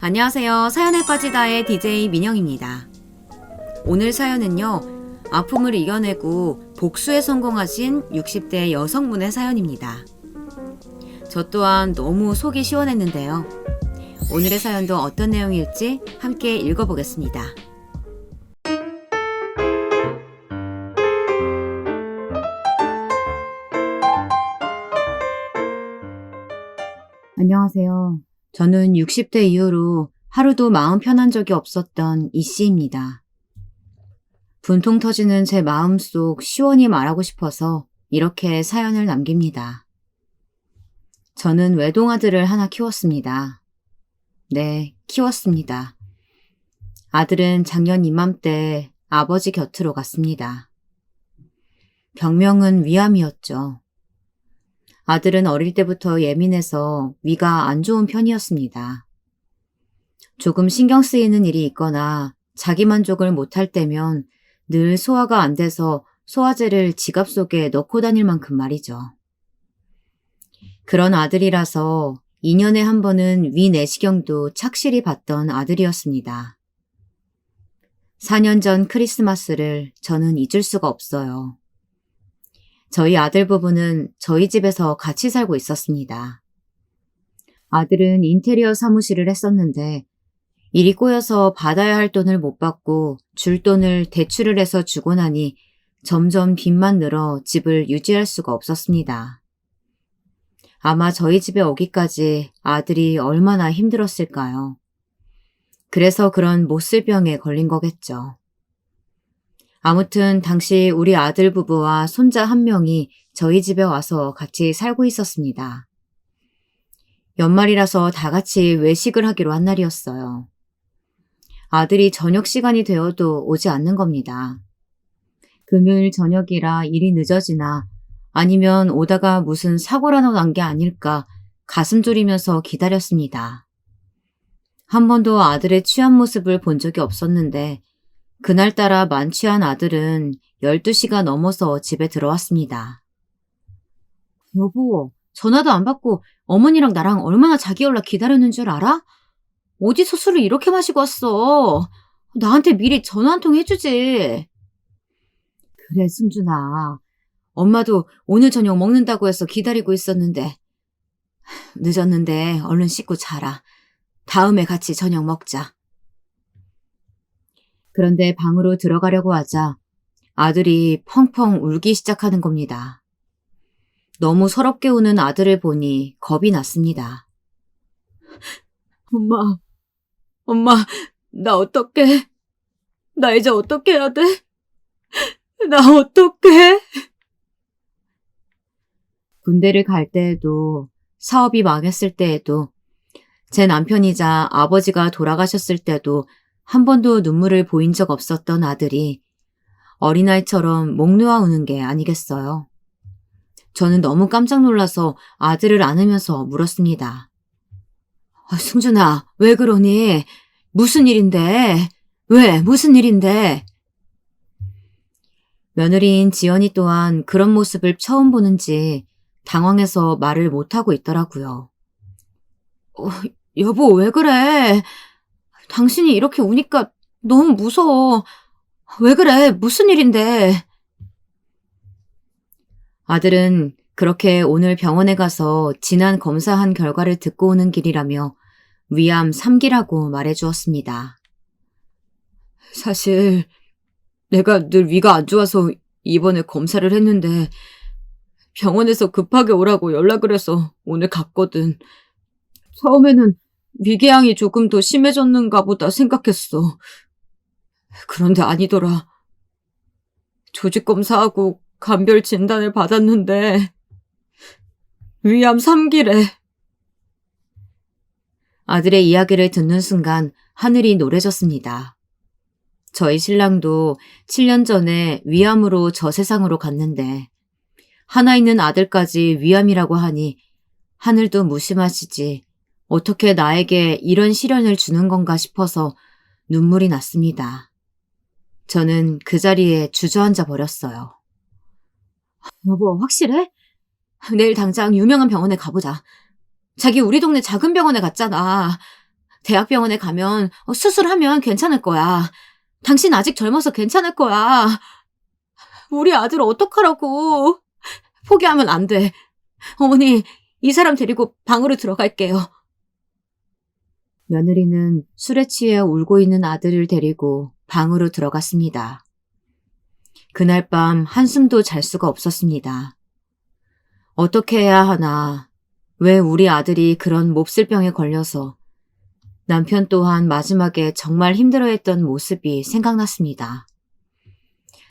안녕하세요. 사연에 빠지다의 DJ 민영입니다. 오늘 사연은요, 아픔을 이겨내고 복수에 성공하신 60대 여성분의 사연입니다. 저 또한 너무 속이 시원했는데요. 오늘의 사연도 어떤 내용일지 함께 읽어보겠습니다. 안녕하세요. 저는 60대 이후로 하루도 마음 편한 적이 없었던 이 씨입니다. 분통 터지는 제 마음속 시원히 말하고 싶어서 이렇게 사연을 남깁니다. 저는 외동아들을 하나 키웠습니다. 네, 키웠습니다. 아들은 작년 이맘때 아버지 곁으로 갔습니다. 병명은 위암이었죠. 아들은 어릴 때부터 예민해서 위가 안 좋은 편이었습니다. 조금 신경 쓰이는 일이 있거나 자기 만족을 못할 때면 늘 소화가 안 돼서 소화제를 지갑 속에 넣고 다닐 만큼 말이죠. 그런 아들이라서 2년에 한 번은 위 내시경도 착실히 받던 아들이었습니다. 4년 전 크리스마스를 저는 잊을 수가 없어요. 저희 아들 부부는 저희 집에서 같이 살고 있었습니다. 아들은 인테리어 사무실을 했었는데 일이 꼬여서 받아야 할 돈을 못 받고 줄 돈을 대출을 해서 주고 나니 점점 빚만 늘어 집을 유지할 수가 없었습니다. 아마 저희 집에 오기까지 아들이 얼마나 힘들었을까요? 그래서 그런 못쓸병에 걸린 거겠죠. 아무튼 당시 우리 아들 부부와 손자 한 명이 저희 집에 와서 같이 살고 있었습니다. 연말이라서 다 같이 외식을 하기로 한 날이었어요. 아들이 저녁 시간이 되어도 오지 않는 겁니다. 금요일 저녁이라 일이 늦어지나 아니면 오다가 무슨 사고라도 난 게 아닐까 가슴 졸이면서 기다렸습니다. 한 번도 아들의 취한 모습을 본 적이 없었는데 그날따라 만취한 아들은 12시가 넘어서 집에 들어왔습니다. 여보, 전화도 안 받고 어머니랑 나랑 얼마나 자기 연락 기다렸는 줄 알아? 어디서 술을 이렇게 마시고 왔어? 나한테 미리 전화 한 통 해주지. 그래, 승준아. 엄마도 오늘 저녁 먹는다고 해서 기다리고 있었는데. 늦었는데 얼른 씻고 자라. 다음에 같이 저녁 먹자. 그런데 방으로 들어가려고 하자 아들이 펑펑 울기 시작하는 겁니다. 너무 서럽게 우는 아들을 보니 겁이 났습니다. 엄마, 나 어떡해? 나 이제 어떻게 해야 돼? 나 어떡해? 군대를 갈 때에도 사업이 망했을 때에도 제 남편이자 아버지가 돌아가셨을 때도 한 번도 눈물을 보인 적 없었던 아들이 어린아이처럼 목 놓아 우는 게 아니겠어요. 저는 너무 깜짝 놀라서 아들을 안으면서 물었습니다. 승준아, 왜 그러니? 무슨 일인데? 왜? 무슨 일인데? 며느리인 지연이 또한 그런 모습을 처음 보는지 당황해서 말을 못하고 있더라고요. 여보, 왜 그래? 당신이 이렇게 우니까 너무 무서워. 왜 그래? 무슨 일인데? 아들은 그렇게 오늘 병원에 가서 지난 검사한 결과를 듣고 오는 길이라며 위암 3기라고 말해주었습니다. 사실 내가 늘 위가 안 좋아서 이번에 검사를 했는데 병원에서 급하게 오라고 연락을 해서 오늘 갔거든. 처음에는 위궤양이 조금 더 심해졌는가 보다 생각했어. 그런데 아니더라. 조직검사하고 간별 진단을 받았는데 위암 3기래. 아들의 이야기를 듣는 순간 하늘이 노래졌습니다. 저희 신랑도 7년 전에 위암으로 저 세상으로 갔는데 하나 있는 아들까지 위암이라고 하니 하늘도 무심하시지 어떻게 나에게 이런 시련을 주는 건가 싶어서 눈물이 났습니다. 저는 그 자리에 주저앉아 버렸어요. 여보, 확실해? 내일 당장 유명한 병원에 가보자. 자기 우리 동네 작은 병원에 갔잖아. 대학병원에 가면 수술하면 괜찮을 거야. 당신 아직 젊어서 괜찮을 거야. 우리 아들 어떡하라고. 포기하면 안 돼. 어머니, 이 사람 데리고 방으로 들어갈게요. 며느리는 술에 취해 울고 있는 아들을 데리고 방으로 들어갔습니다. 그날 밤 한숨도 잘 수가 없었습니다. 어떻게 해야 하나, 왜 우리 아들이 그런 몹쓸 병에 걸려서 남편 또한 마지막에 정말 힘들어했던 모습이 생각났습니다.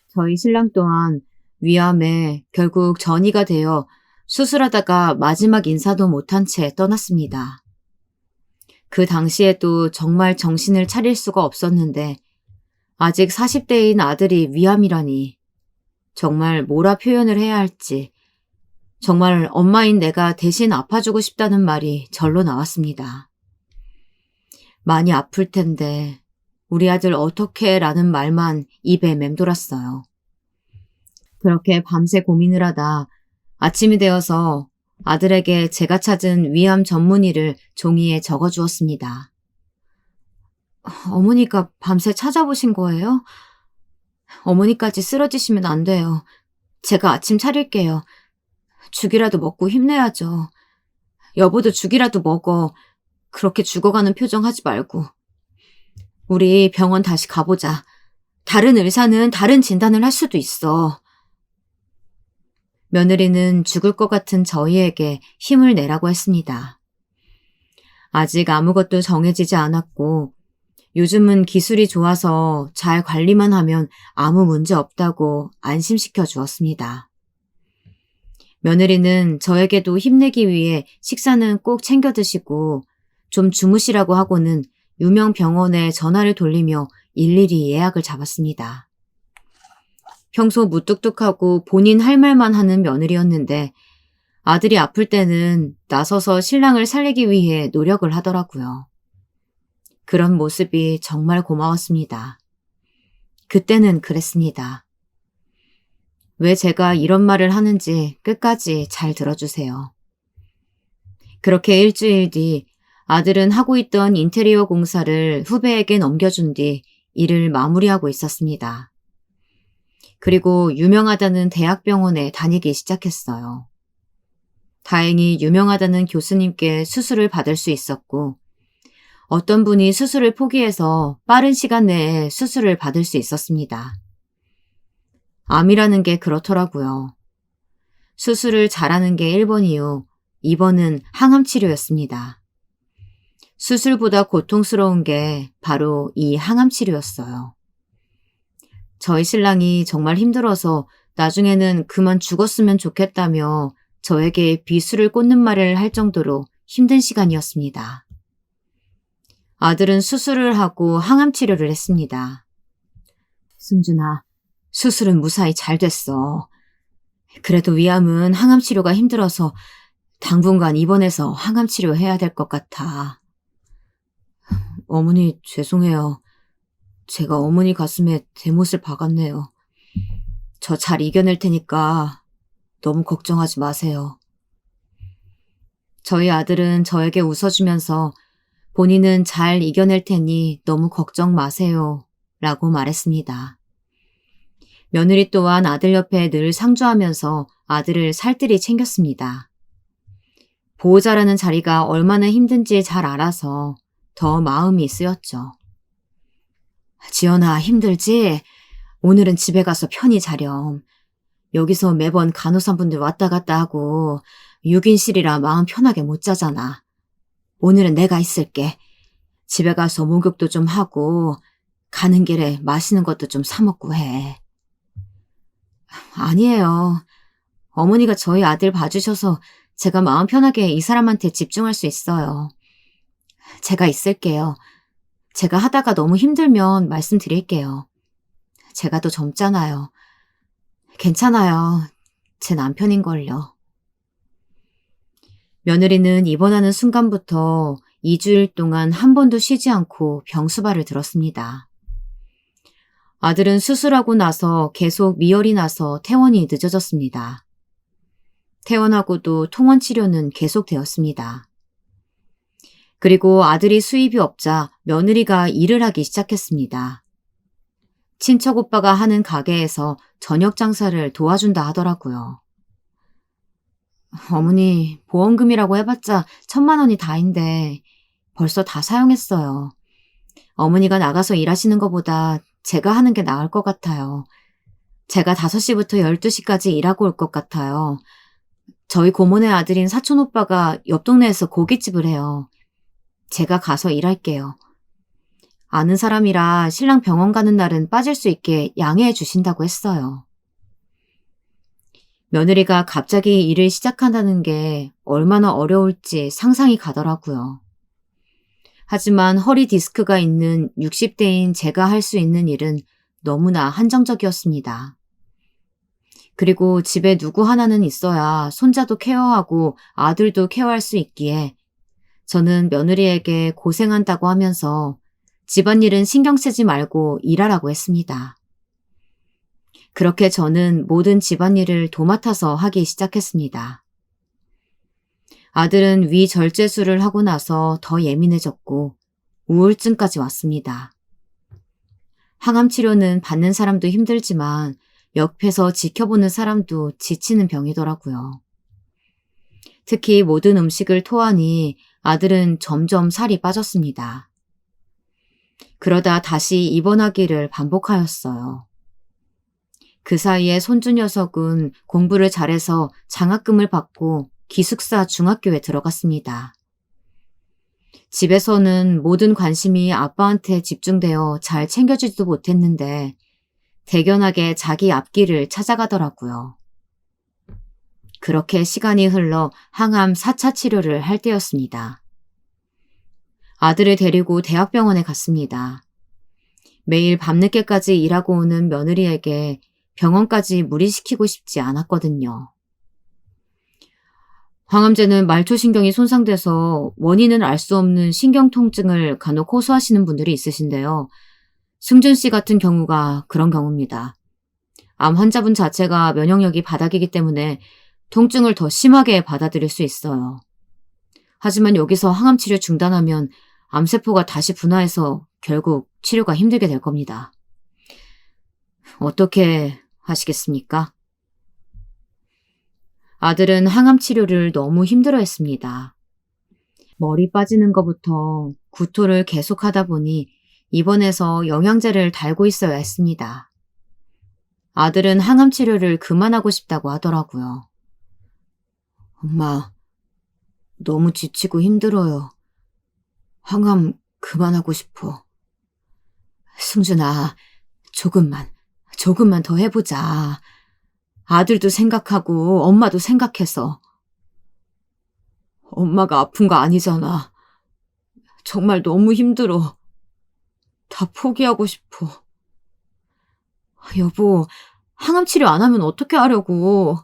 저희 신랑 또한 위암에 결국 전이가 되어 수술하다가 마지막 인사도 못한 채 떠났습니다. 그 당시에도 정말 정신을 차릴 수가 없었는데 아직 40대인 아들이 위암이라니 정말 뭐라 표현을 해야 할지 정말 엄마인 내가 대신 아파주고 싶다는 말이 절로 나왔습니다. 많이 아플 텐데 우리 아들 어떡해 라는 말만 입에 맴돌았어요. 그렇게 밤새 고민을 하다 아침이 되어서 아들에게 제가 찾은 위암 전문의를 종이에 적어주었습니다. 어머니가 밤새 찾아보신 거예요? 어머니까지 쓰러지시면 안 돼요. 제가 아침 차릴게요. 죽이라도 먹고 힘내야죠. 여보도 죽이라도 먹어. 그렇게 죽어가는 표정 하지 말고. 우리 병원 다시 가보자. 다른 의사는 다른 진단을 할 수도 있어. 며느리는 죽을 것 같은 저희에게 힘을 내라고 했습니다. 아직 아무것도 정해지지 않았고 요즘은 기술이 좋아서 잘 관리만 하면 아무 문제 없다고 안심시켜 주었습니다. 며느리는 저에게도 힘내기 위해 식사는 꼭 챙겨 드시고 좀 주무시라고 하고는 유명 병원에 전화를 돌리며 일일이 예약을 잡았습니다. 평소 무뚝뚝하고 본인 할 말만 하는 며느리였는데 아들이 아플 때는 나서서 신랑을 살리기 위해 노력을 하더라고요. 그런 모습이 정말 고마웠습니다. 그때는 그랬습니다. 왜 제가 이런 말을 하는지 끝까지 잘 들어주세요. 그렇게 일주일 뒤 아들은 하고 있던 인테리어 공사를 후배에게 넘겨준 뒤 일을 마무리하고 있었습니다. 그리고 유명하다는 대학병원에 다니기 시작했어요. 다행히 유명하다는 교수님께 수술을 받을 수 있었고 어떤 분이 수술을 포기해서 빠른 시간 내에 수술을 받을 수 있었습니다. 암이라는 게 그렇더라고요. 수술을 잘하는 게 1번이요. 2번은 항암 치료였습니다. 수술보다 고통스러운 게 바로 이 항암 치료였어요. 저희 신랑이 정말 힘들어서 나중에는 그만 죽었으면 좋겠다며 저에게 비수를 꽂는 말을 할 정도로 힘든 시간이었습니다. 아들은 수술을 하고 항암 치료를 했습니다. 승준아, 수술은 무사히 잘 됐어. 그래도 위암은 항암 치료가 힘들어서 당분간 입원해서 항암 치료해야 될 것 같아. 어머니 죄송해요. 제가 어머니 가슴에 대못을 박았네요. 저 잘 이겨낼 테니까 너무 걱정하지 마세요. 저희 아들은 저에게 웃어주면서 본인은 잘 이겨낼 테니 너무 걱정 마세요 라고 말했습니다. 며느리 또한 아들 옆에 늘 상주하면서 아들을 살뜰히 챙겼습니다. 보호자라는 자리가 얼마나 힘든지 잘 알아서 더 마음이 쓰였죠. 지연아, 힘들지? 오늘은 집에 가서 편히 자렴. 여기서 매번 간호사분들 왔다 갔다 하고 6인실이라 마음 편하게 못 자잖아. 오늘은 내가 있을게. 집에 가서 목욕도 좀 하고 가는 길에 맛있는 것도 좀 사 먹고 해. 아니에요. 어머니가 저희 아들 봐주셔서 제가 마음 편하게 이 사람한테 집중할 수 있어요. 제가 있을게요. 제가 하다가 너무 힘들면 말씀드릴게요. 제가 더 젊잖아요. 괜찮아요. 제 남편인걸요. 며느리는 입원하는 순간부터 2주일 동안 한 번도 쉬지 않고 병수발을 들었습니다. 아들은 수술하고 나서 계속 미열이 나서 퇴원이 늦어졌습니다. 퇴원하고도 통원 치료는 계속되었습니다. 그리고 아들이 수입이 없자 며느리가 일을 하기 시작했습니다. 친척 오빠가 하는 가게에서 저녁 장사를 도와준다 하더라고요. 어머니, 보험금이라고 해봤자 1,000만 원이 다인데 벌써 다 사용했어요. 어머니가 나가서 일하시는 것보다 제가 하는 게 나을 것 같아요. 제가 5시부터 12시까지 일하고 올 것 같아요. 저희 고모네 아들인 사촌 오빠가 옆 동네에서 고깃집을 해요. 제가 가서 일할게요. 아는 사람이라 신랑 병원 가는 날은 빠질 수 있게 양해해 주신다고 했어요. 며느리가 갑자기 일을 시작한다는 게 얼마나 어려울지 상상이 가더라고요. 하지만 허리 디스크가 있는 60대인 제가 할 수 있는 일은 너무나 한정적이었습니다. 그리고 집에 누구 하나는 있어야 손자도 케어하고 아들도 케어할 수 있기에 저는 며느리에게 고생한다고 하면서 집안일은 신경 쓰지 말고 일하라고 했습니다. 그렇게 저는 모든 집안일을 도맡아서 하기 시작했습니다. 아들은 위절제술을 하고 나서 더 예민해졌고 우울증까지 왔습니다. 항암 치료는 받는 사람도 힘들지만 옆에서 지켜보는 사람도 지치는 병이더라고요. 특히 모든 음식을 토하니 아들은 점점 살이 빠졌습니다. 그러다 다시 입원하기를 반복하였어요. 그 사이에 손주 녀석은 공부를 잘해서 장학금을 받고 기숙사 중학교에 들어갔습니다. 집에서는 모든 관심이 아빠한테 집중되어 잘 챙겨주지도 못했는데 대견하게 자기 앞길을 찾아가더라고요. 그렇게 시간이 흘러 항암 4차 치료를 할 때였습니다. 아들을 데리고 대학병원에 갔습니다. 매일 밤늦게까지 일하고 오는 며느리에게 병원까지 무리시키고 싶지 않았거든요. 항암제는 말초신경이 손상돼서 원인은 알 수 없는 신경통증을 간혹 호소하시는 분들이 있으신데요. 승준 씨 같은 경우가 그런 경우입니다. 암 환자분 자체가 면역력이 바닥이기 때문에 통증을 더 심하게 받아들일 수 있어요. 하지만 여기서 항암치료 중단하면 암세포가 다시 분화해서 결국 치료가 힘들게 될 겁니다. 어떻게 하시겠습니까? 아들은 항암 치료를 너무 힘들어했습니다. 머리 빠지는 것부터 구토를 계속하다 보니 입원해서 영양제를 달고 있어야 했습니다. 아들은 항암 치료를 그만하고 싶다고 하더라고요. 엄마, 너무 지치고 힘들어요. 항암 그만하고 싶어. 승준아, 조금만 더 해보자. 아들도 생각하고 엄마도 생각해서. 엄마가 아픈 거 아니잖아. 정말 너무 힘들어. 다 포기하고 싶어. 여보, 항암 치료 안 하면 어떻게 하려고.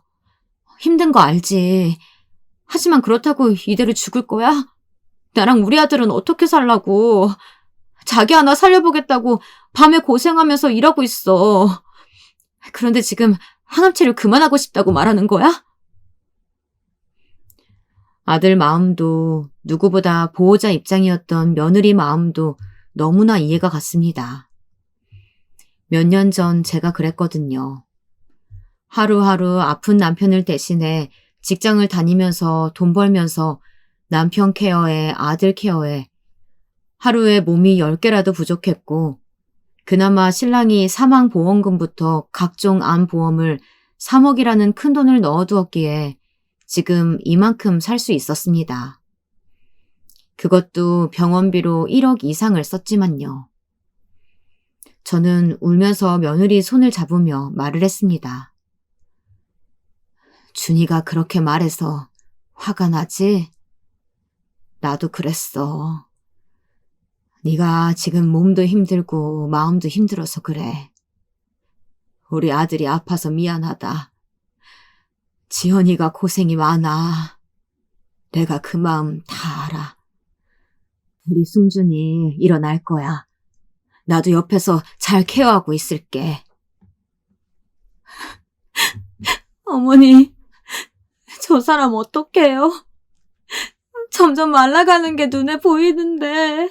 힘든 거 알지. 하지만 그렇다고 이대로 죽을 거야? 나랑 우리 아들은 어떻게 살라고. 자기 하나 살려보겠다고 밤에 고생하면서 일하고 있어. 그런데 지금 항암치료 그만하고 싶다고 말하는 거야? 아들 마음도 누구보다 보호자 입장이었던 며느리 마음도 너무나 이해가 갔습니다. 몇 년 전 제가 그랬거든요. 하루하루 아픈 남편을 대신해 직장을 다니면서 돈 벌면서 남편 케어에 아들 케어에 하루에 몸이 10개라도 부족했고 그나마 신랑이 사망보험금부터 각종 암보험을 3억이라는 큰돈을 넣어두었기에 지금 이만큼 살 수 있었습니다. 그것도 병원비로 1억 이상을 썼지만요. 저는 울면서 며느리 손을 잡으며 말을 했습니다. 준이가 그렇게 말해서 화가 나지? 나도 그랬어. 네가 지금 몸도 힘들고 마음도 힘들어서 그래. 우리 아들이 아파서 미안하다. 지연이가 고생이 많아. 내가 그 마음 다 알아. 우리 승준이 일어날 거야. 나도 옆에서 잘 케어하고 있을게. 어머니, 저 사람 어떡해요? 점점 말라가는 게 눈에 보이는데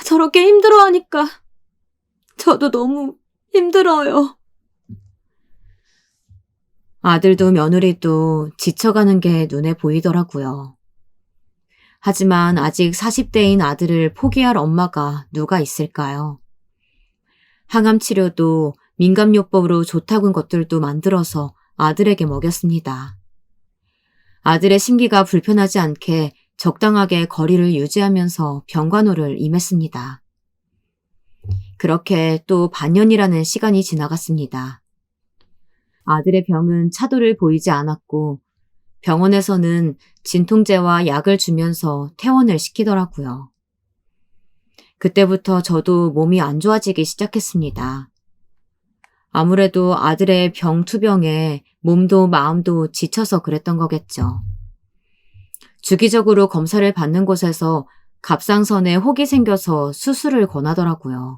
저렇게 힘들어하니까 저도 너무 힘들어요. 아들도 며느리도 지쳐가는 게 눈에 보이더라고요. 하지만 아직 40대인 아들을 포기할 엄마가 누가 있을까요? 항암 치료도 민감요법으로 좋다군 것들도 만들어서 아들에게 먹였습니다. 아들의 심기가 불편하지 않게 적당하게 거리를 유지하면서 병간호를 임했습니다. 그렇게 또 반년이라는 시간이 지나갔습니다. 아들의 병은 차도를 보이지 않았고 병원에서는 진통제와 약을 주면서 퇴원을 시키더라고요. 그때부터 저도 몸이 안 좋아지기 시작했습니다. 아무래도 아들의 병투병에 몸도 마음도 지쳐서 그랬던 거겠죠. 주기적으로 검사를 받는 곳에서 갑상선에 혹이 생겨서 수술을 권하더라고요.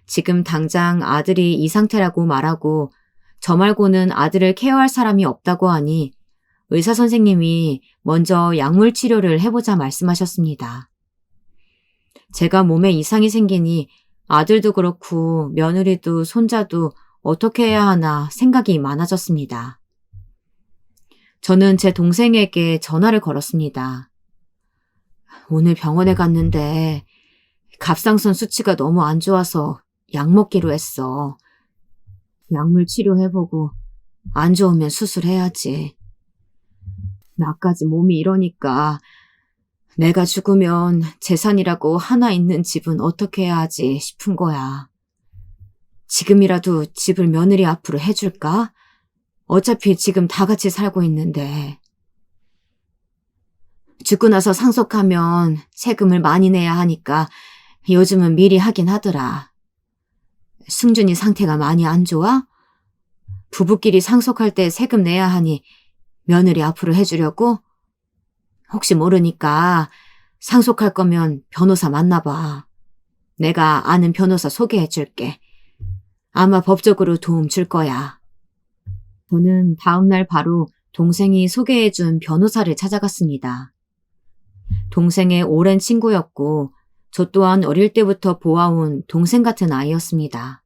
지금 당장 아들이 이 상태라고 말하고 저 말고는 아들을 케어할 사람이 없다고 하니 의사 선생님이 먼저 약물 치료를 해보자 말씀하셨습니다. 제가 몸에 이상이 생기니 아들도 그렇고 며느리도 손자도 어떻게 해야 하나 생각이 많아졌습니다. 저는 제 동생에게 전화를 걸었습니다. 오늘 병원에 갔는데 갑상선 수치가 너무 안 좋아서 약 먹기로 했어. 약물 치료해보고 안 좋으면 수술해야지. 나까지 몸이 이러니까 내가 죽으면 재산이라고 하나 있는 집은 어떻게 해야 하지 싶은 거야. 지금이라도 집을 며느리 앞으로 해줄까? 어차피 지금 다 같이 살고 있는데. 죽고 나서 상속하면 세금을 많이 내야 하니까 요즘은 미리 하긴 하더라. 승준이 상태가 많이 안 좋아? 부부끼리 상속할 때 세금 내야 하니 며느리 앞으로 해주려고? 혹시 모르니까 상속할 거면 변호사 만나봐. 내가 아는 변호사 소개해줄게. 아마 법적으로 도움 줄 거야. 저는 다음날 바로 동생이 소개해준 변호사를 찾아갔습니다. 동생의 오랜 친구였고 저 또한 어릴 때부터 보아온 동생 같은 아이였습니다.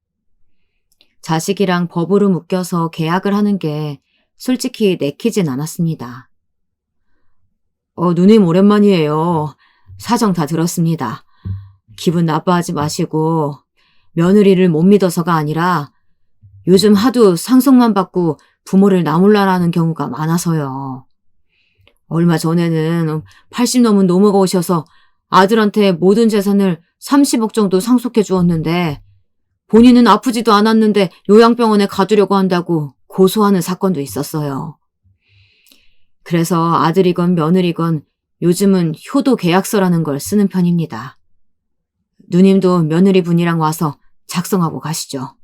자식이랑 법으로 묶여서 계약을 하는 게 솔직히 내키진 않았습니다. 누님 오랜만이에요. 사정 다 들었습니다. 기분 나빠하지 마시고 며느리를 못 믿어서가 아니라 요즘 하도 상속만 받고 부모를 나몰라라는 경우가 많아서요. 얼마 전에는 80 넘은 노모가 오셔서 아들한테 모든 재산을 30억 정도 상속해 주었는데 본인은 아프지도 않았는데 요양병원에 가두려고 한다고 고소하는 사건도 있었어요. 그래서 아들이건 며느리건 요즘은 효도 계약서라는 걸 쓰는 편입니다. 누님도 며느리분이랑 와서 작성하고 가시죠.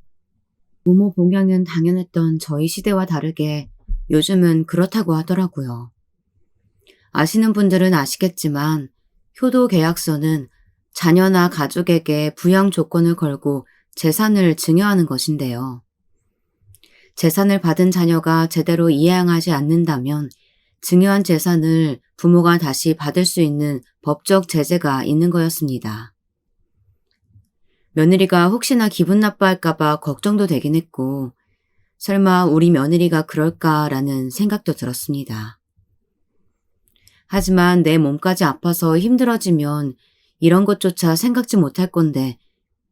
부모 봉양은 당연했던 저희 시대와 다르게 요즘은 그렇다고 하더라고요. 아시는 분들은 아시겠지만 효도 계약서는 자녀나 가족에게 부양 조건을 걸고 재산을 증여하는 것인데요. 재산을 받은 자녀가 제대로 이양하지 않는다면 증여한 재산을 부모가 다시 받을 수 있는 법적 제재가 있는 거였습니다. 며느리가 혹시나 기분 나빠할까봐 걱정도 되긴 했고 설마 우리 며느리가 그럴까라는 생각도 들었습니다. 하지만 내 몸까지 아파서 힘들어지면 이런 것조차 생각지 못할 건데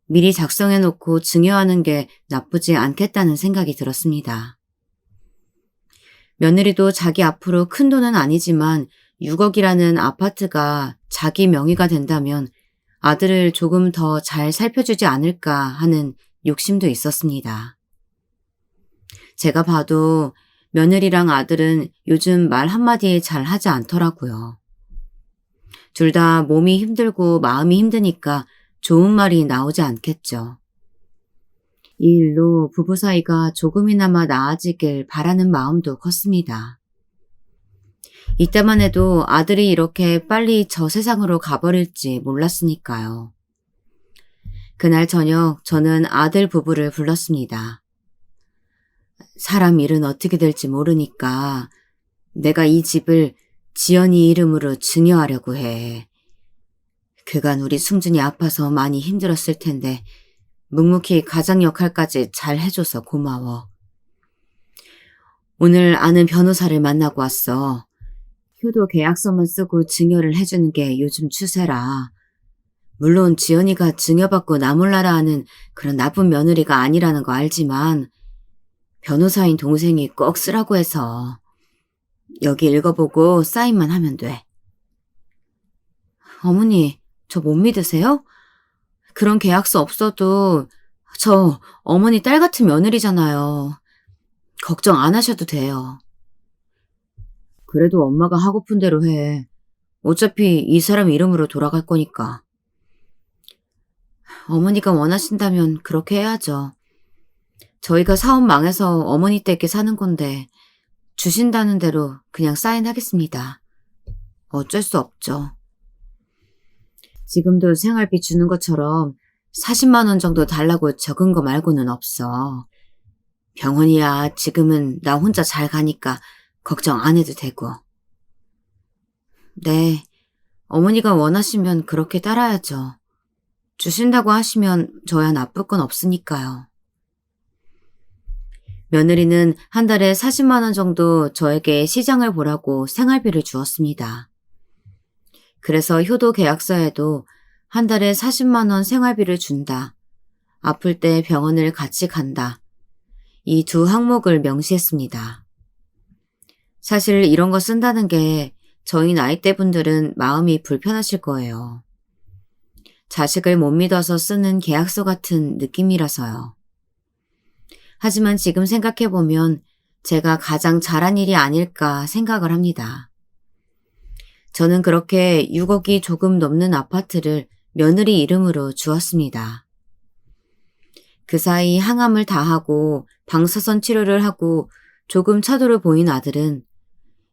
미리 작성해놓고 증여하는 게 나쁘지 않겠다는 생각이 들었습니다. 며느리도 자기 앞으로 큰 돈은 아니지만 6억이라는 아파트가 자기 명의가 된다면 아들을 조금 더 잘 살펴주지 않을까 하는 욕심도 있었습니다. 제가 봐도 며느리랑 아들은 요즘 말 한마디 잘 하지 않더라고요. 둘 다 몸이 힘들고 마음이 힘드니까 좋은 말이 나오지 않겠죠. 이 일로 부부 사이가 조금이나마 나아지길 바라는 마음도 컸습니다. 이때만 해도 아들이 이렇게 빨리 저 세상으로 가버릴지 몰랐으니까요. 그날 저녁 저는 아들 부부를 불렀습니다. 사람 일은 어떻게 될지 모르니까 내가 이 집을 지연이 이름으로 증여하려고 해. 그간 우리 승준이 아파서 많이 힘들었을 텐데 묵묵히 가장 역할까지 잘 해줘서 고마워. 오늘 아는 변호사를 만나고 왔어. 효도 계약서만 쓰고 증여를 해주는 게 요즘 추세라. 물론 지연이가 증여받고 나몰라라 하는 그런 나쁜 며느리가 아니라는 거 알지만 변호사인 동생이 꼭 쓰라고 해서 여기 읽어보고 사인만 하면 돼. 어머니, 저 못 믿으세요? 그런 계약서 없어도 저 어머니 딸 같은 며느리잖아요. 걱정 안 하셔도 돼요. 그래도 엄마가 하고픈 대로 해. 어차피 이 사람 이름으로 돌아갈 거니까. 어머니가 원하신다면 그렇게 해야죠. 저희가 사업 망해서 어머니 댁에 사는 건데 주신다는 대로 그냥 사인하겠습니다. 어쩔 수 없죠. 지금도 생활비 주는 것처럼 40만 원 정도 달라고 적은 거 말고는 없어. 병원이야 지금은 나 혼자 잘 가니까 걱정 안 해도 되고. 네, 어머니가 원하시면 그렇게 따라야죠. 주신다고 하시면 저야 나쁠 건 없으니까요. 며느리는 한 달에 40만 원 정도 저에게 시장을 보라고 생활비를 주었습니다. 그래서 효도 계약서에도 한 달에 40만 원 생활비를 준다. 아플 때 병원을 같이 간다. 이 두 항목을 명시했습니다. 사실 이런 거 쓴다는 게 저희 나이대 분들은 마음이 불편하실 거예요. 자식을 못 믿어서 쓰는 계약서 같은 느낌이라서요. 하지만 지금 생각해보면 제가 가장 잘한 일이 아닐까 생각을 합니다. 저는 그렇게 6억이 조금 넘는 아파트를 며느리 이름으로 주었습니다. 그 사이 항암을 다 하고 방사선 치료를 하고 조금 차도를 보인 아들은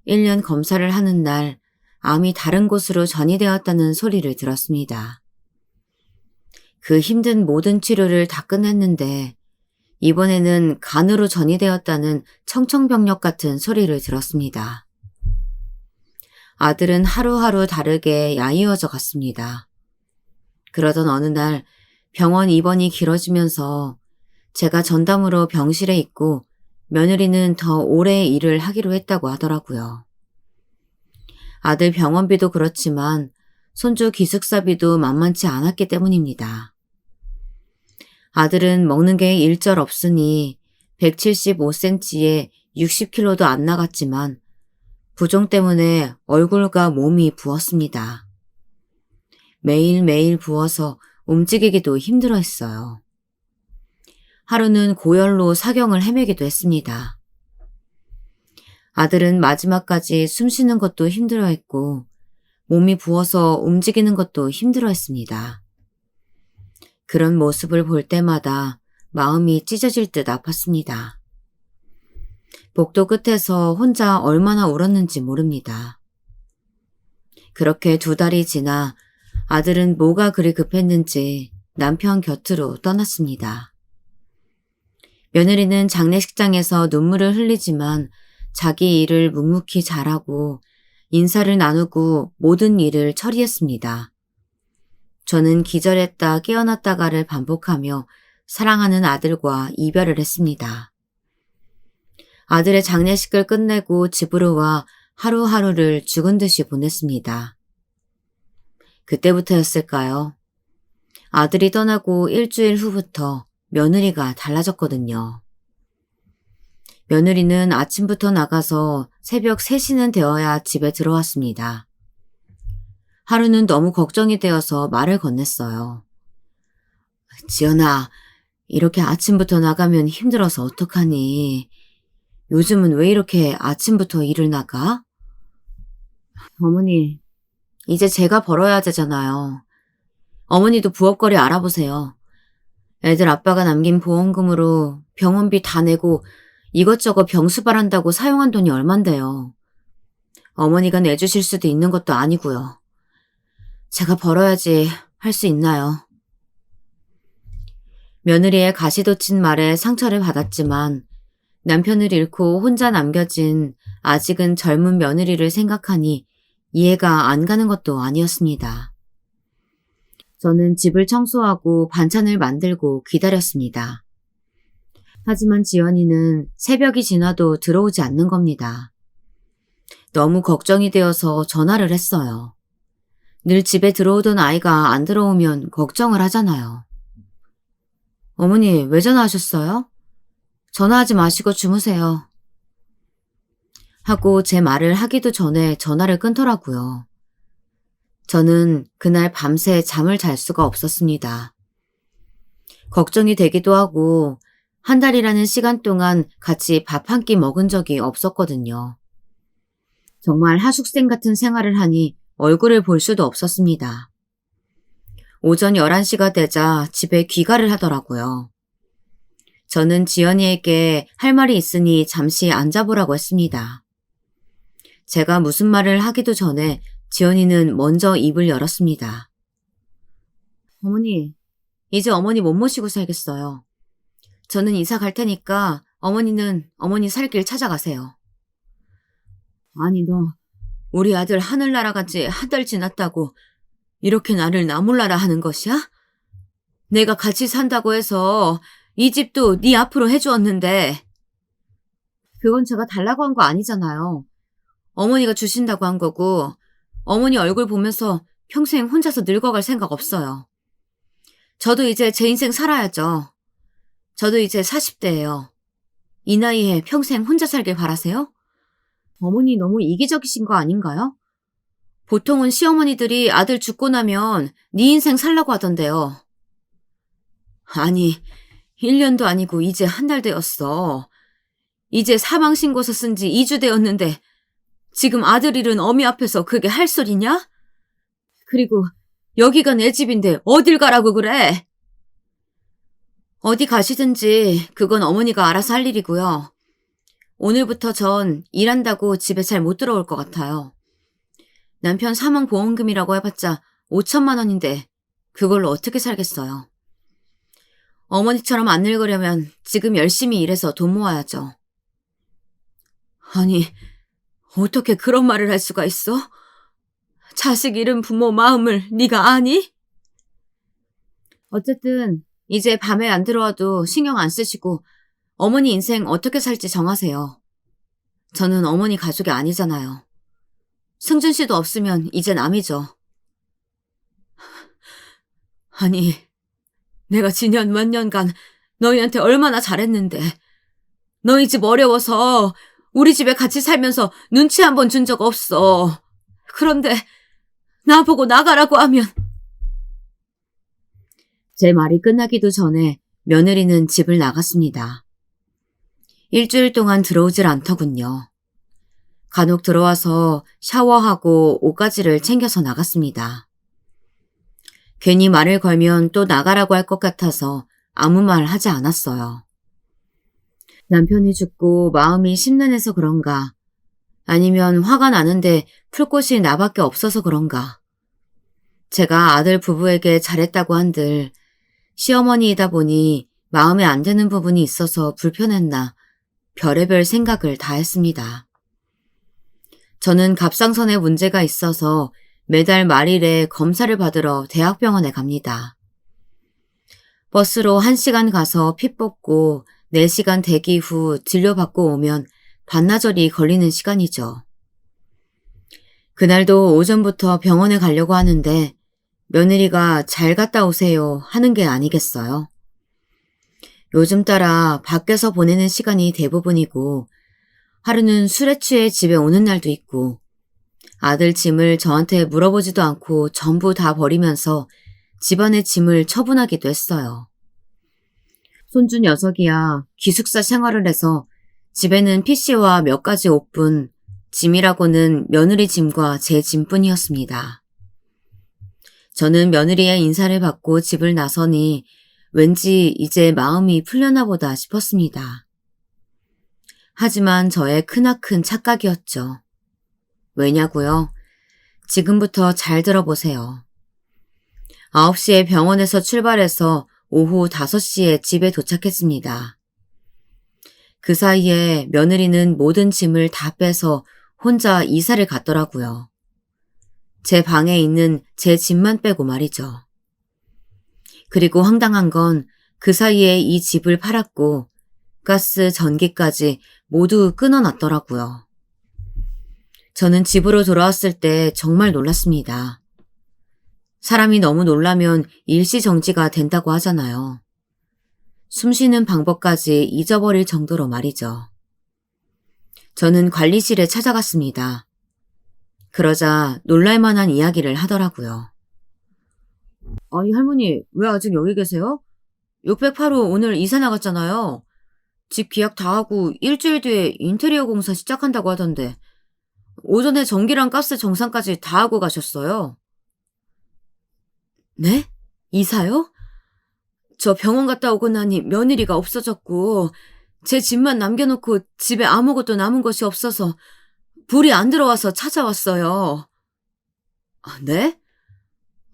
1년 검사를 하는 날 암이 다른 곳으로 전이되었다는 소리를 들었습니다. 그 힘든 모든 치료를 다 끝냈는데 이번에는 간으로 전이되었다는 청천벽력 같은 소리를 들었습니다. 아들은 하루하루 다르게 야이어져 갔습니다. 그러던 어느 날 병원 입원이 길어지면서 제가 전담으로 병실에 있고 며느리는 더 오래 일을 하기로 했다고 하더라고요. 아들 병원비도 그렇지만 손주 기숙사비도 만만치 않았기 때문입니다. 아들은 먹는 게 일절 없으니 175cm에 60kg도 안 나갔지만 부종 때문에 얼굴과 몸이 부었습니다. 매일매일 부어서 움직이기도 힘들어했어요. 하루는 고열로 사경을 헤매기도 했습니다. 아들은 마지막까지 숨 쉬는 것도 힘들어했고 몸이 부어서 움직이는 것도 힘들어했습니다. 그런 모습을 볼 때마다 마음이 찢어질 듯 아팠습니다. 복도 끝에서 혼자 얼마나 울었는지 모릅니다. 그렇게 2달이 지나 아들은 뭐가 그리 급했는지 남편 곁으로 떠났습니다. 며느리는 장례식장에서 눈물을 흘리지만 자기 일을 묵묵히 잘하고 인사를 나누고 모든 일을 처리했습니다. 저는 기절했다 깨어났다가를 반복하며 사랑하는 아들과 이별을 했습니다. 아들의 장례식을 끝내고 집으로 와 하루하루를 죽은 듯이 보냈습니다. 그때부터였을까요? 아들이 떠나고 일주일 후부터 며느리가 달라졌거든요. 며느리는 아침부터 나가서 새벽 3시는 되어야 집에 들어왔습니다. 하루는 너무 걱정이 되어서 말을 건넸어요. 지연아, 이렇게 아침부터 나가면 힘들어서 어떡하니? 요즘은 왜 이렇게 아침부터 일을 나가? 어머니, 이제 제가 벌어야 되잖아요. 어머니도 부업거리 알아보세요. 애들 아빠가 남긴 보험금으로 병원비 다 내고 이것저것 병수발한다고 사용한 돈이 얼만데요. 어머니가 내주실 수도 있는 것도 아니고요. 제가 벌어야지 할 수 있나요? 며느리의 가시돋친 말에 상처를 받았지만 남편을 잃고 혼자 남겨진 아직은 젊은 며느리를 생각하니 이해가 안 가는 것도 아니었습니다. 저는 집을 청소하고 반찬을 만들고 기다렸습니다. 하지만 지연이는 새벽이 지나도 들어오지 않는 겁니다. 너무 걱정이 되어서 전화를 했어요. 늘 집에 들어오던 아이가 안 들어오면 걱정을 하잖아요. 어머니, 왜 전화하셨어요? 전화하지 마시고 주무세요. 하고 제 말을 하기도 전에 전화를 끊더라고요. 저는 그날 밤새 잠을 잘 수가 없었습니다. 걱정이 되기도 하고 한 달이라는 시간 동안 같이 밥 한 끼 먹은 적이 없었거든요. 정말 하숙생 같은 생활을 하니 얼굴을 볼 수도 없었습니다. 오전 11시가 되자 집에 귀가를 하더라고요. 저는 지연이에게 할 말이 있으니 잠시 앉아보라고 했습니다. 제가 무슨 말을 하기도 전에 지연이는 먼저 입을 열었습니다. 어머니, 이제 어머니 못 모시고 살겠어요. 저는 이사 갈 테니까 어머니는 어머니 살 길 찾아가세요. 아니, 너 우리 아들 하늘 날아간 지 한 달 지났다고 이렇게 나를 나몰라라 하는 것이야? 내가 같이 산다고 해서 이 집도 네 앞으로 해주었는데. 그건 제가 달라고 한 거 아니잖아요. 어머니가 주신다고 한 거고 어머니 얼굴 보면서 평생 혼자서 늙어갈 생각 없어요. 저도 이제 제 인생 살아야죠. 저도 이제 40대예요. 이 나이에 평생 혼자 살길 바라세요? 어머니 너무 이기적이신 거 아닌가요? 보통은 시어머니들이 아들 죽고 나면 네 인생 살라고 하던데요. 아니, 1년도 아니고 이제 한 달 되었어. 이제 사망신고서 쓴 지 2주 되었는데 지금 아들 잃은 어미 앞에서 그게 할 소리냐? 그리고 여기가 내 집인데 어딜 가라고 그래? 어디 가시든지 그건 어머니가 알아서 할 일이고요. 오늘부터 전 일한다고 집에 잘 못 들어올 것 같아요. 남편 사망보험금이라고 해봤자 5천만 원인데 그걸로 어떻게 살겠어요. 어머니처럼 안 늙으려면 지금 열심히 일해서 돈 모아야죠. 아니, 어떻게 그런 말을 할 수가 있어? 자식 잃은 부모 마음을 네가 아니? 어쨌든 이제 밤에 안 들어와도 신경 안 쓰시고 어머니 인생 어떻게 살지 정하세요. 저는 어머니 가족이 아니잖아요. 승준 씨도 없으면 이제 남이죠. 아니, 내가 지년 몇 년간 너희한테 얼마나 잘했는데 너희 집 어려워서 우리 집에 같이 살면서 눈치 한 번 준 적 없어. 그런데 나보고 나가라고 하면. 제 말이 끝나기도 전에 며느리는 집을 나갔습니다. 일주일 동안 들어오질 않더군요. 간혹 들어와서 샤워하고 옷가지를 챙겨서 나갔습니다. 괜히 말을 걸면 또 나가라고 할 것 같아서 아무 말 하지 않았어요. 남편이 죽고 마음이 심란해서 그런가, 아니면 화가 나는데 풀 곳이 나밖에 없어서 그런가. 제가 아들 부부에게 잘했다고 한들 시어머니이다 보니 마음에 안 드는 부분이 있어서 불편했나 별의별 생각을 다 했습니다. 저는 갑상선에 문제가 있어서 매달 말일에 검사를 받으러 대학병원에 갑니다. 버스로 1시간 가서 피 뽑고 4시간 대기 후 진료받고 오면 반나절이 걸리는 시간이죠. 그날도 오전부터 병원에 가려고 하는데 며느리가 잘 갔다 오세요 하는 게 아니겠어요. 요즘 따라 밖에서 보내는 시간이 대부분이고 하루는 술에 취해 집에 오는 날도 있고 아들 짐을 저한테 물어보지도 않고 전부 다 버리면서 집안의 짐을 처분하기도 했어요. 손주 녀석이야 기숙사 생활을 해서 집에는 PC와 몇 가지 옷뿐, 짐이라고는 며느리 짐과 제 짐뿐이었습니다. 저는 며느리의 인사를 받고 집을 나서니 왠지 이제 마음이 풀려나 보다 싶었습니다. 하지만 저의 크나큰 착각이었죠. 왜냐고요? 지금부터 잘 들어보세요. 9시에 병원에서 출발해서 오후 5시에 집에 도착했습니다. 그 사이에 며느리는 모든 짐을 다 빼서 혼자 이사를 갔더라고요. 제 방에 있는 제 집만 빼고 말이죠. 그리고 황당한 건 그 사이에 이 집을 팔았고 가스, 전기까지 모두 끊어놨더라고요. 저는 집으로 돌아왔을 때 정말 놀랐습니다. 사람이 너무 놀라면 일시정지가 된다고 하잖아요. 숨쉬는 방법까지 잊어버릴 정도로 말이죠. 저는 관리실에 찾아갔습니다. 그러자 놀랄만한 이야기를 하더라고요. 아니 할머니 왜 아직 여기 계세요? 608호 오늘 이사 나갔잖아요. 집 계약 다 하고 일주일 뒤에 인테리어 공사 시작한다고 하던데 오전에 전기랑 가스 정상까지 다 하고 가셨어요. 네? 이사요? 저 병원 갔다 오고 나니 며느리가 없어졌고 제 집만 남겨놓고 집에 아무것도 남은 것이 없어서 불이 안 들어와서 찾아왔어요. 아, 네?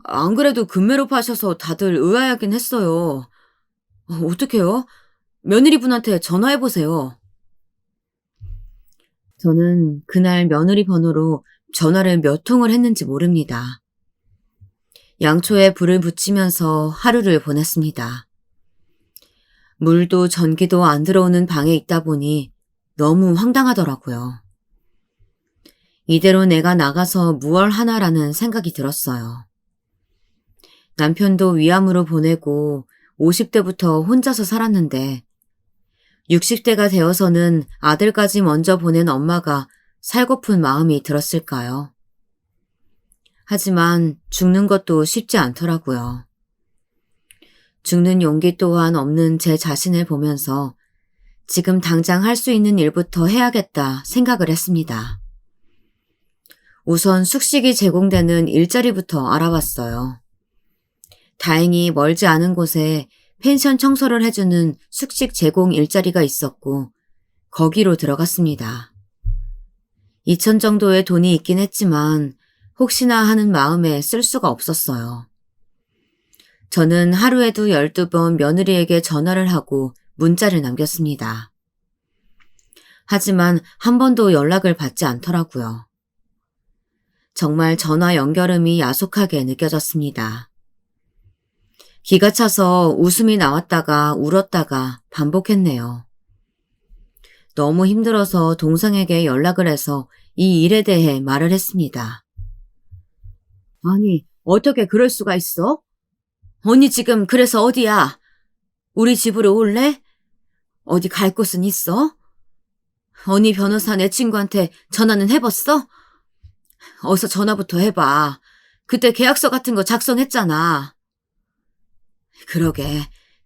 안 그래도 금매로 파셔서 다들 의아해하긴 했어요. 어떡해요? 며느리분한테 전화해보세요. 저는 그날 며느리 번호로 전화를 몇 통을 했는지 모릅니다. 양초에 불을 붙이면서 하루를 보냈습니다. 물도 전기도 안 들어오는 방에 있다 보니 너무 황당하더라고요. 이대로 내가 나가서 무얼 하나라는 생각이 들었어요. 남편도 위암으로 보내고 50대부터 혼자서 살았는데 60대가 되어서는 아들까지 먼저 보낸 엄마가 살고픈 마음이 들었을까요? 하지만 죽는 것도 쉽지 않더라고요. 죽는 용기 또한 없는 제 자신을 보면서 지금 당장 할 수 있는 일부터 해야겠다 생각을 했습니다. 우선 숙식이 제공되는 일자리부터 알아봤어요. 다행히 멀지 않은 곳에 펜션 청소를 해주는 숙식 제공 일자리가 있었고 거기로 들어갔습니다. 2천 정도의 돈이 있긴 했지만 혹시나 하는 마음에 쓸 수가 없었어요. 저는 하루에도 12번 며느리에게 전화를 하고 문자를 남겼습니다. 하지만 한 번도 연락을 받지 않더라고요. 정말 전화 연결음이 야속하게 느껴졌습니다. 기가 차서 웃음이 나왔다가 울었다가 반복했네요. 너무 힘들어서 동생에게 연락을 해서 이 일에 대해 말을 했습니다. 아니, 어떻게 그럴 수가 있어? 언니 지금 그래서 어디야? 우리 집으로 올래? 어디 갈 곳은 있어? 언니 변호사 내 친구한테 전화는 해봤어? 어서 전화부터 해봐. 그때 계약서 같은 거 작성했잖아. 그러게,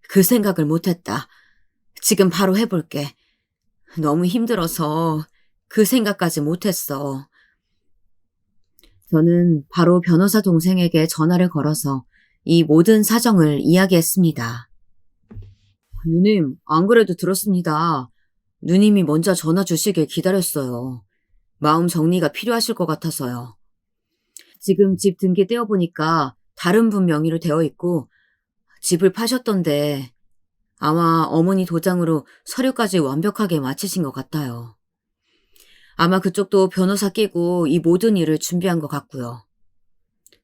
그 생각을 못했다. 지금 바로 해볼게. 너무 힘들어서 그 생각까지 못했어. 저는 바로 변호사 동생에게 전화를 걸어서 이 모든 사정을 이야기했습니다. 누님, 안 그래도 들었습니다. 누님이 먼저 전화 주시길 기다렸어요. 마음 정리가 필요하실 것 같아서요. 지금 집 등기 떼어보니까 다른 분 명의로 되어 있고 집을 파셨던데 아마 어머니 도장으로 서류까지 완벽하게 마치신 것 같아요. 아마 그쪽도 변호사 끼고 이 모든 일을 준비한 것 같고요.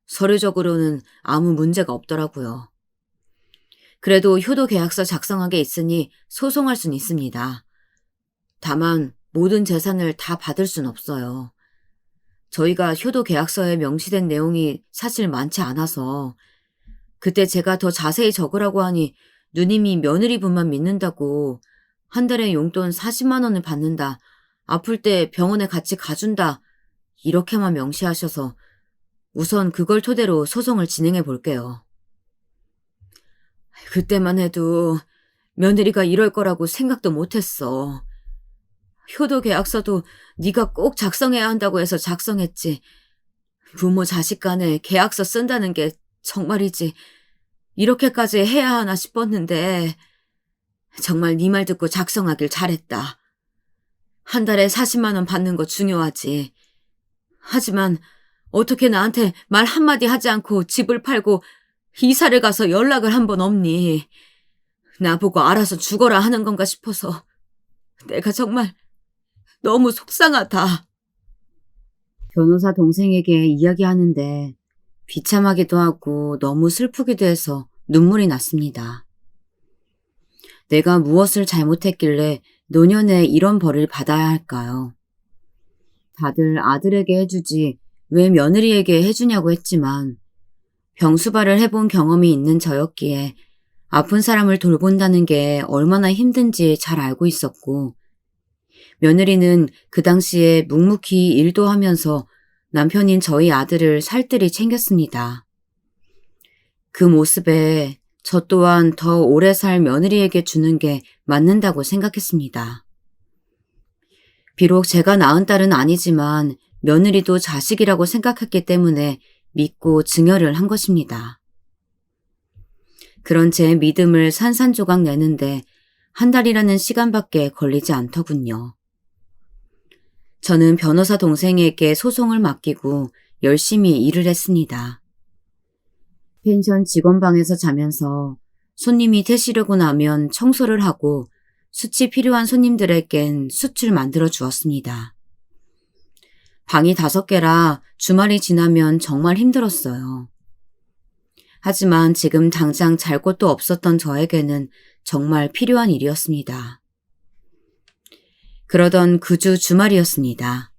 서류적으로는 아무 문제가 없더라고요. 그래도 효도 계약서 작성한 게 있으니 소송할 수는 있습니다. 다만 모든 재산을 다 받을 순 없어요. 저희가 효도 계약서에 명시된 내용이 사실 많지 않아서 그때 제가 더 자세히 적으라고 하니 누님이 며느리분만 믿는다고 한 달에 용돈 40만 원을 받는다. 아플 때 병원에 같이 가준다. 이렇게만 명시하셔서 우선 그걸 토대로 소송을 진행해 볼게요. 그때만 해도 며느리가 이럴 거라고 생각도 못했어. 효도 계약서도 네가 꼭 작성해야 한다고 해서 작성했지. 부모 자식 간에 계약서 쓴다는 게 정말이지 이렇게까지 해야 하나 싶었는데 정말 네 말 듣고 작성하길 잘했다. 한 달에 40만 원 받는 거 중요하지. 하지만 어떻게 나한테 말 한마디 하지 않고 집을 팔고 이사를 가서 연락을 한 번 없니? 나보고 알아서 죽어라 하는 건가 싶어서 내가 정말 너무 속상하다. 변호사 동생에게 이야기하는데 비참하기도 하고 너무 슬프기도 해서 눈물이 났습니다. 내가 무엇을 잘못했길래 노년에 이런 벌을 받아야 할까요? 다들 아들에게 해주지 왜 며느리에게 해주냐고 했지만 병수발을 해본 경험이 있는 저였기에 아픈 사람을 돌본다는 게 얼마나 힘든지 잘 알고 있었고 며느리는 그 당시에 묵묵히 일도 하면서 남편인 저희 아들을 살뜰히 챙겼습니다. 그 모습에 저 또한 더 오래 살 며느리에게 주는 게 맞는다고 생각했습니다. 비록 제가 낳은 딸은 아니지만 며느리도 자식이라고 생각했기 때문에 믿고 증여를 한 것입니다. 그런 제 믿음을 산산조각 내는데 한 달이라는 시간밖에 걸리지 않더군요. 저는 변호사 동생에게 소송을 맡기고 열심히 일을 했습니다. 펜션 직원방에서 자면서 손님이 퇴실하고 나면 청소를 하고 숯이 필요한 손님들에겐 숯을 만들어 주었습니다. 방이 5개라 주말이 지나면 정말 힘들었어요. 하지만 지금 당장 잘 곳도 없었던 저에게는 정말 필요한 일이었습니다. 그러던 그 주 주말이었습니다.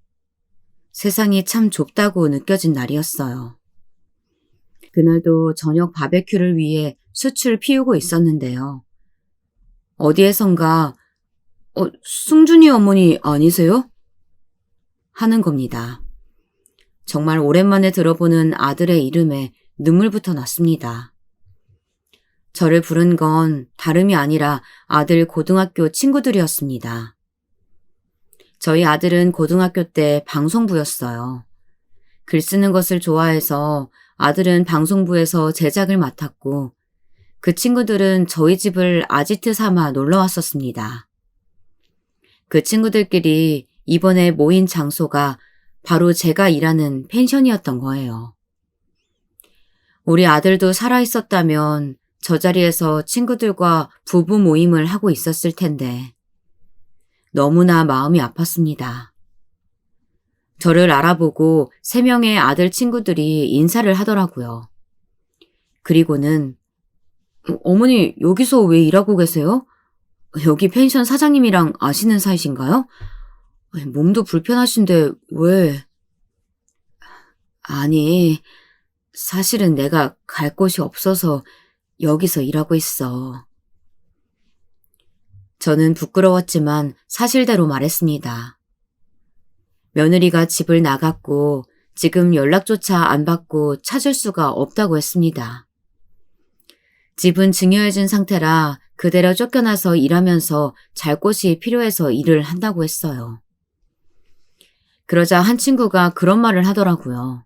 세상이 참 좁다고 느껴진 날이었어요. 그날도 저녁 바베큐를 위해 숯을 피우고 있었는데요. 어디에선가 승준이 어머니 아니세요? 하는 겁니다. 정말 오랜만에 들어보는 아들의 이름에 눈물부터 났습니다. 저를 부른 건 다름이 아니라 아들 고등학교 친구들이었습니다. 저희 아들은 고등학교 때 방송부였어요. 글 쓰는 것을 좋아해서 아들은 방송부에서 제작을 맡았고 그 친구들은 저희 집을 아지트 삼아 놀러 왔었습니다. 그 친구들끼리 이번에 모인 장소가 바로 제가 일하는 펜션이었던 거예요. 우리 아들도 살아있었다면 저 자리에서 친구들과 부부 모임을 하고 있었을 텐데 너무나 마음이 아팠습니다. 저를 알아보고 3명의 아들 친구들이 인사를 하더라고요. 그리고는 어머니 여기서 왜 일하고 계세요? 여기 펜션 사장님이랑 아시는 사이신가요? 몸도 불편하신데 왜? 아니, 사실은 내가 갈 곳이 없어서 여기서 일하고 있어. 저는 부끄러웠지만 사실대로 말했습니다. 며느리가 집을 나갔고 지금 연락조차 안 받고 찾을 수가 없다고 했습니다. 집은 증여해준 상태라 그대로 쫓겨나서 일하면서 잘 곳이 필요해서 일을 한다고 했어요. 그러자 한 친구가 그런 말을 하더라고요.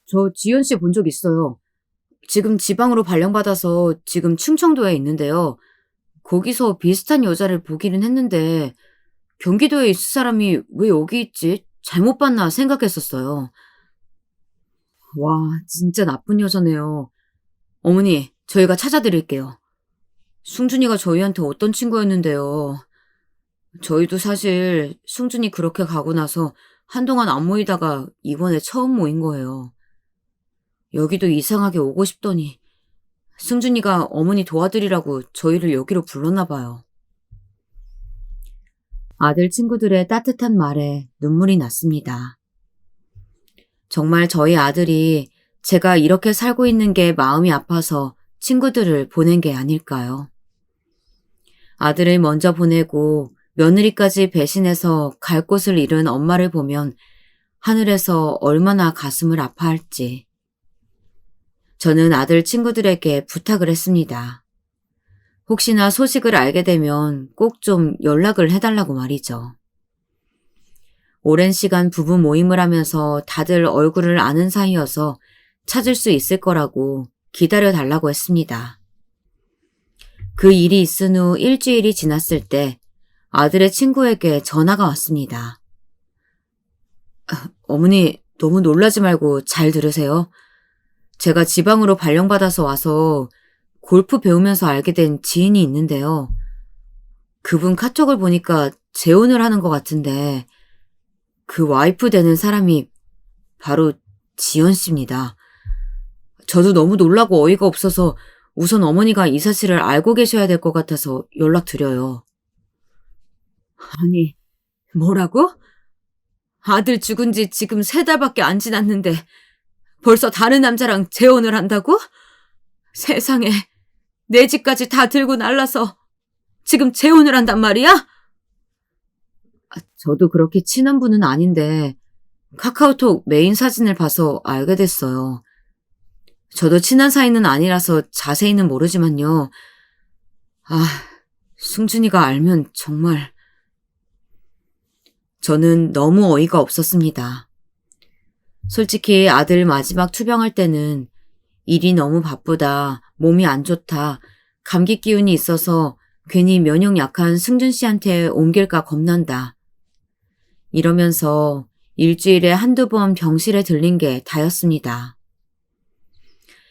저 지연 씨 본 적 있어요. 지금 지방으로 발령받아서 지금 충청도에 있는데요. 거기서 비슷한 여자를 보기는 했는데 경기도에 있을 사람이 왜 여기 있지? 잘못 봤나 생각했었어요. 와, 진짜 나쁜 여자네요. 어머니, 저희가 찾아드릴게요. 승준이가 저희한테 어떤 친구였는데요. 저희도 사실 승준이 그렇게 가고 나서 한동안 안 모이다가 이번에 처음 모인 거예요. 여기도 이상하게 오고 싶더니 승준이가 어머니 도와드리라고 저희를 여기로 불렀나 봐요. 아들 친구들의 따뜻한 말에 눈물이 났습니다. 정말 저희 아들이 제가 이렇게 살고 있는 게 마음이 아파서 친구들을 보낸 게 아닐까요? 아들을 먼저 보내고 며느리까지 배신해서 갈 곳을 잃은 엄마를 보면 하늘에서 얼마나 가슴을 아파할지. 저는 아들 친구들에게 부탁을 했습니다. 혹시나 소식을 알게 되면 꼭 좀 연락을 해달라고 말이죠. 오랜 시간 부부 모임을 하면서 다들 얼굴을 아는 사이여서 찾을 수 있을 거라고 기다려달라고 했습니다. 그 일이 있은 후 일주일이 지났을 때 아들의 친구에게 전화가 왔습니다. 어머니, 너무 놀라지 말고 잘 들으세요. 제가 지방으로 발령받아서 와서 골프 배우면서 알게 된 지인이 있는데요. 그분 카톡을 보니까 재혼을 하는 것 같은데 그 와이프 되는 사람이 바로 지연 씨입니다. 저도 너무 놀라고 어이가 없어서 우선 어머니가 이 사실을 알고 계셔야 될 것 같아서 연락드려요. 아니, 뭐라고? 아들 죽은 지 지금 3달밖에 안 지났는데 벌써 다른 남자랑 재혼을 한다고? 세상에, 내 집까지 다 들고 날라서 지금 재혼을 한단 말이야? 저도 그렇게 친한 분은 아닌데 카카오톡 메인 사진을 봐서 알게 됐어요. 저도 친한 사이는 아니라서 자세히는 모르지만요. 승준이가 알면 정말... 저는 너무 어이가 없었습니다. 솔직히 아들 마지막 투병할 때는 일이 너무 바쁘다, 몸이 안 좋다, 감기 기운이 있어서 괜히 면역 약한 승준 씨한테 옮길까 겁난다. 이러면서 일주일에 1~2번 병실에 들린 게 다였습니다.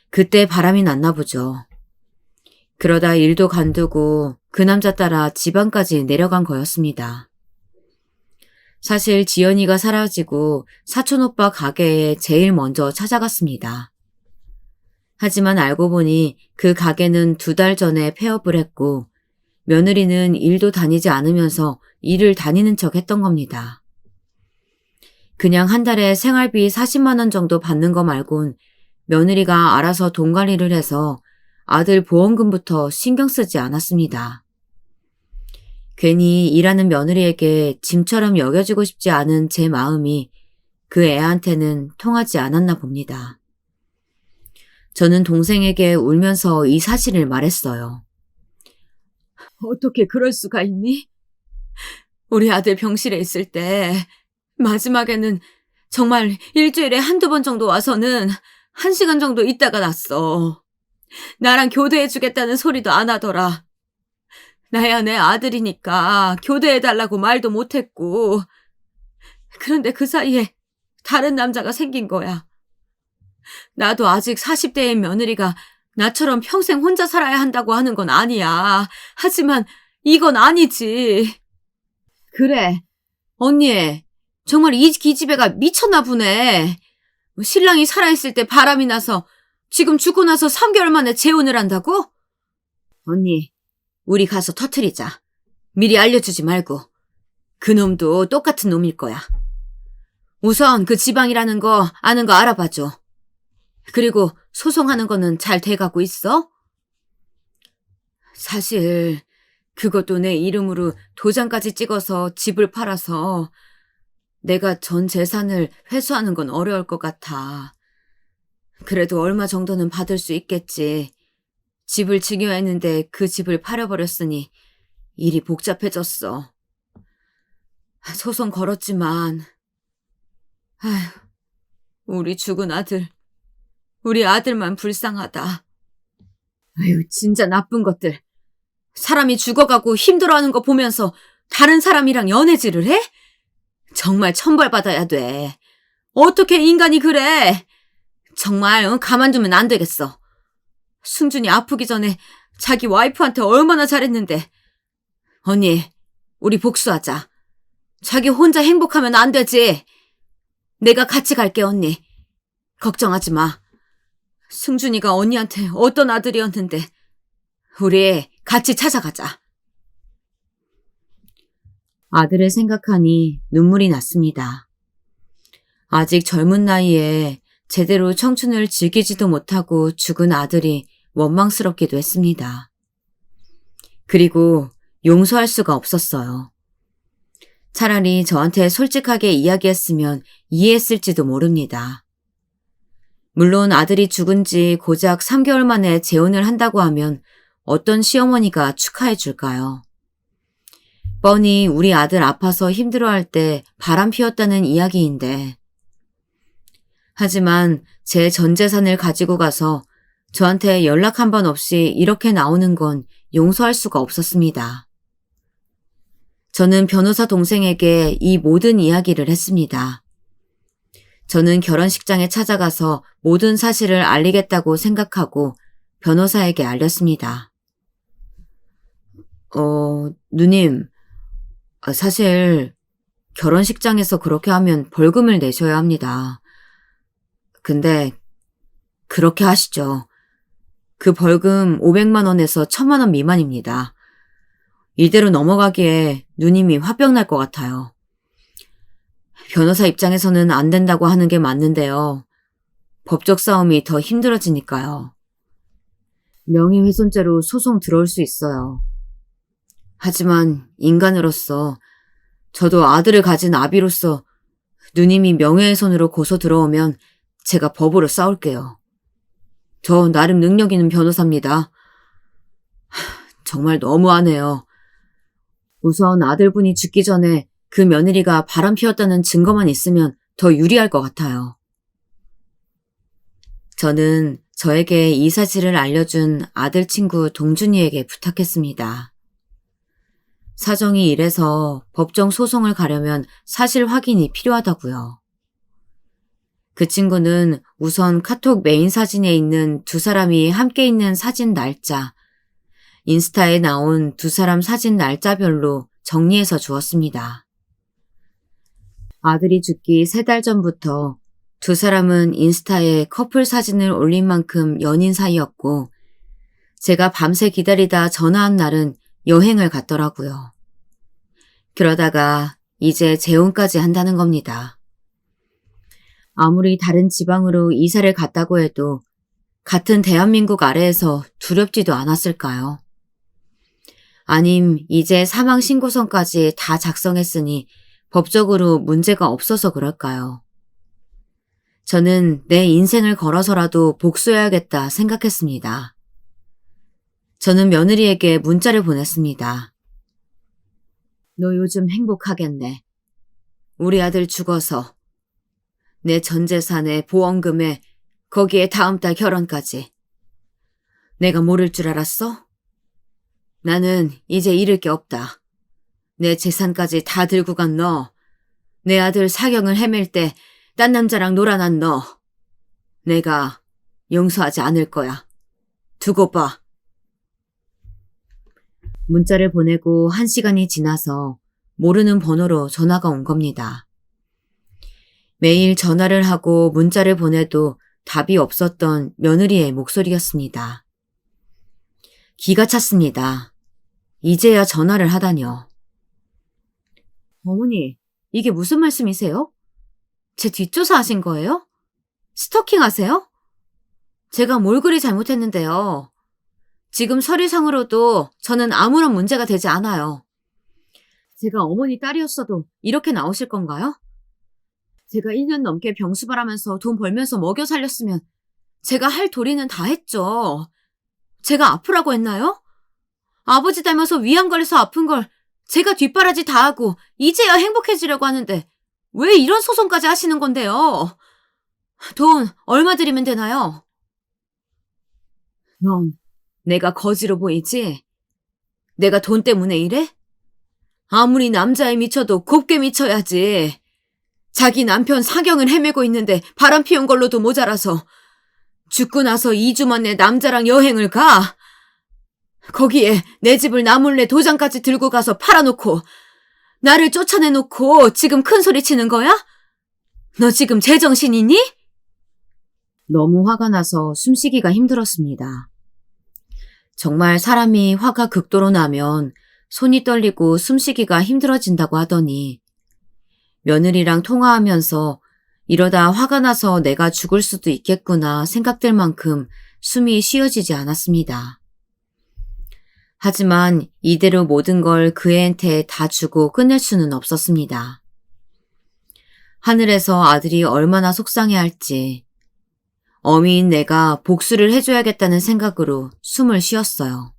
그때 바람이 났나 보죠. 그러다 일도 간두고 그 남자 따라 지방까지 내려간 거였습니다. 사실 지연이가 사라지고 사촌오빠 가게에 제일 먼저 찾아갔습니다. 하지만 알고 보니 그 가게는 2달 전에 폐업을 했고 며느리는 일도 다니지 않으면서 일을 다니는 척 했던 겁니다. 그냥 한 달에 생활비 40만 원 정도 받는 거 말곤 며느리가 알아서 돈 관리를 해서 아들 보험금부터 신경 쓰지 않았습니다. 괜히 일하는 며느리에게 짐처럼 여겨지고 싶지 않은 제 마음이 그 애한테는 통하지 않았나 봅니다. 저는 동생에게 울면서 이 사실을 말했어요. 어떻게 그럴 수가 있니? 우리 아들 병실에 있을 때 마지막에는 정말 일주일에 1~2번 정도 와서는 1시간 정도 있다가 났어. 나랑 교대해주겠다는 소리도 안 하더라. 나야 내 아들이니까 교대해달라고 말도 못했고. 그런데 그 사이에 다른 남자가 생긴 거야. 나도 아직 40대인 며느리가 나처럼 평생 혼자 살아야 한다고 하는 건 아니야. 하지만 이건 아니지. 그래. 언니, 정말 이 기집애가 미쳤나 보네. 신랑이 살아있을 때 바람이 나서 지금 죽고 나서 3개월 만에 재혼을 한다고? 언니, 우리 가서 터트리자. 미리 알려주지 말고. 그 놈도 똑같은 놈일 거야. 우선 그 지방이라는 거 아는 거 알아봐줘. 그리고 소송하는 거는 잘 돼가고 있어? 사실 그것도 내 이름으로 도장까지 찍어서 집을 팔아서 내가 전 재산을 회수하는 건 어려울 것 같아. 그래도 얼마 정도는 받을 수 있겠지. 집을 증여했는데 그 집을 팔아버렸으니 일이 복잡해졌어. 소송 걸었지만 아휴, 우리 죽은 아들, 우리 아들만 불쌍하다. 아유, 진짜 나쁜 것들. 사람이 죽어가고 힘들어하는 거 보면서 다른 사람이랑 연애질을 해? 정말 천벌받아야 돼. 어떻게 인간이 그래? 정말 가만두면 안 되겠어. 승준이 아프기 전에 자기 와이프한테 얼마나 잘했는데. 언니, 우리 복수하자. 자기 혼자 행복하면 안 되지. 내가 같이 갈게, 언니. 걱정하지 마. 승준이가 언니한테 어떤 아들이었는데 우리 같이 찾아가자. 아들을 생각하니 눈물이 났습니다. 아직 젊은 나이에 제대로 청춘을 즐기지도 못하고 죽은 아들이 원망스럽기도 했습니다. 그리고 용서할 수가 없었어요. 차라리 저한테 솔직하게 이야기했으면 이해했을지도 모릅니다. 물론 아들이 죽은 지 고작 3개월 만에 재혼을 한다고 하면 어떤 시어머니가 축하해 줄까요? 뻔히 우리 아들 아파서 힘들어할 때 바람 피웠다는 이야기인데. 하지만 제 전 재산을 가지고 가서 저한테 연락 한 번 없이 이렇게 나오는 건 용서할 수가 없었습니다. 저는 변호사 동생에게 이 모든 이야기를 했습니다. 저는 결혼식장에 찾아가서 모든 사실을 알리겠다고 생각하고 변호사에게 알렸습니다. 누님, 사실 결혼식장에서 그렇게 하면 벌금을 내셔야 합니다. 근데 그렇게 하시죠. 그 벌금 500만 원에서 1000만 원 미만입니다. 이대로 넘어가기에 누님이 화병 날 것 같아요. 변호사 입장에서는 안 된다고 하는 게 맞는데요. 법적 싸움이 더 힘들어지니까요. 명예훼손죄로 소송 들어올 수 있어요. 하지만 인간으로서 저도 아들을 가진 아비로서 누님이 명예훼손으로 고소 들어오면 제가 법으로 싸울게요. 저 나름 능력 있는 변호사입니다. 정말 너무하네요. 우선 아들분이 죽기 전에 그 며느리가 바람 피웠다는 증거만 있으면 더 유리할 것 같아요. 저는 저에게 이 사실을 알려준 아들 친구 동준이에게 부탁했습니다. 사정이 이래서 법정 소송을 가려면 사실 확인이 필요하다고요. 그 친구는 우선 카톡 메인 사진에 있는 두 사람이 함께 있는 사진 날짜, 인스타에 나온 두 사람 사진 날짜별로 정리해서 주었습니다. 아들이 죽기 3달 전부터 두 사람은 인스타에 커플 사진을 올린 만큼 연인 사이였고, 제가 밤새 기다리다 전화한 날은 여행을 갔더라고요. 그러다가 이제 재혼까지 한다는 겁니다. 아무리 다른 지방으로 이사를 갔다고 해도 같은 대한민국 아래에서 두렵지도 않았을까요? 아님 이제 사망 신고서까지 다 작성했으니 법적으로 문제가 없어서 그럴까요? 저는 내 인생을 걸어서라도 복수해야겠다 생각했습니다. 저는 며느리에게 문자를 보냈습니다. 너 요즘 행복하겠네. 우리 아들 죽어서 내 전 재산에 보험금에 거기에 다음 달 결혼까지. 내가 모를 줄 알았어? 나는 이제 잃을 게 없다. 내 재산까지 다 들고 간 너, 내 아들 사경을 헤맬 때 딴 남자랑 놀아난 너, 내가 용서하지 않을 거야. 두고 봐. 문자를 보내고 1시간이 지나서 모르는 번호로 전화가 온 겁니다. 매일 전화를 하고 문자를 보내도 답이 없었던 며느리의 목소리였습니다. 기가 찼습니다. 이제야 전화를 하다뇨. 어머니, 이게 무슨 말씀이세요? 제 뒷조사 하신 거예요? 스토킹 하세요? 제가 뭘 그리 잘못했는데요. 지금 서류상으로도 저는 아무런 문제가 되지 않아요. 제가 어머니 딸이었어도 이렇게 나오실 건가요? 제가 1년 넘게 병수발하면서 돈 벌면서 먹여 살렸으면 제가 할 도리는 다 했죠. 제가 아프라고 했나요? 아버지 닮아서 위암 걸려서 아픈 걸 제가 뒷바라지 다 하고 이제야 행복해지려고 하는데 왜 이런 소송까지 하시는 건데요? 돈 얼마 드리면 되나요? 넌 내가 거지로 보이지? 내가 돈 때문에 이래? 아무리 남자에 미쳐도 곱게 미쳐야지. 자기 남편 사경을 헤매고 있는데 바람 피운 걸로도 모자라서 죽고 나서 2주 만에 남자랑 여행을 가? 거기에 내 집을 나 몰래 도장까지 들고 가서 팔아놓고 나를 쫓아내놓고 지금 큰 소리 치는 거야? 너 지금 제정신이니? 너무 화가 나서 숨쉬기가 힘들었습니다. 정말 사람이 화가 극도로 나면 손이 떨리고 숨쉬기가 힘들어진다고 하더니 며느리랑 통화하면서 이러다 화가 나서 내가 죽을 수도 있겠구나 생각될 만큼 숨이 쉬어지지 않았습니다. 하지만 이대로 모든 걸 그 애한테 다 주고 끝낼 수는 없었습니다. 하늘에서 아들이 얼마나 속상해할지 어미인 내가 복수를 해줘야겠다는 생각으로 숨을 쉬었어요.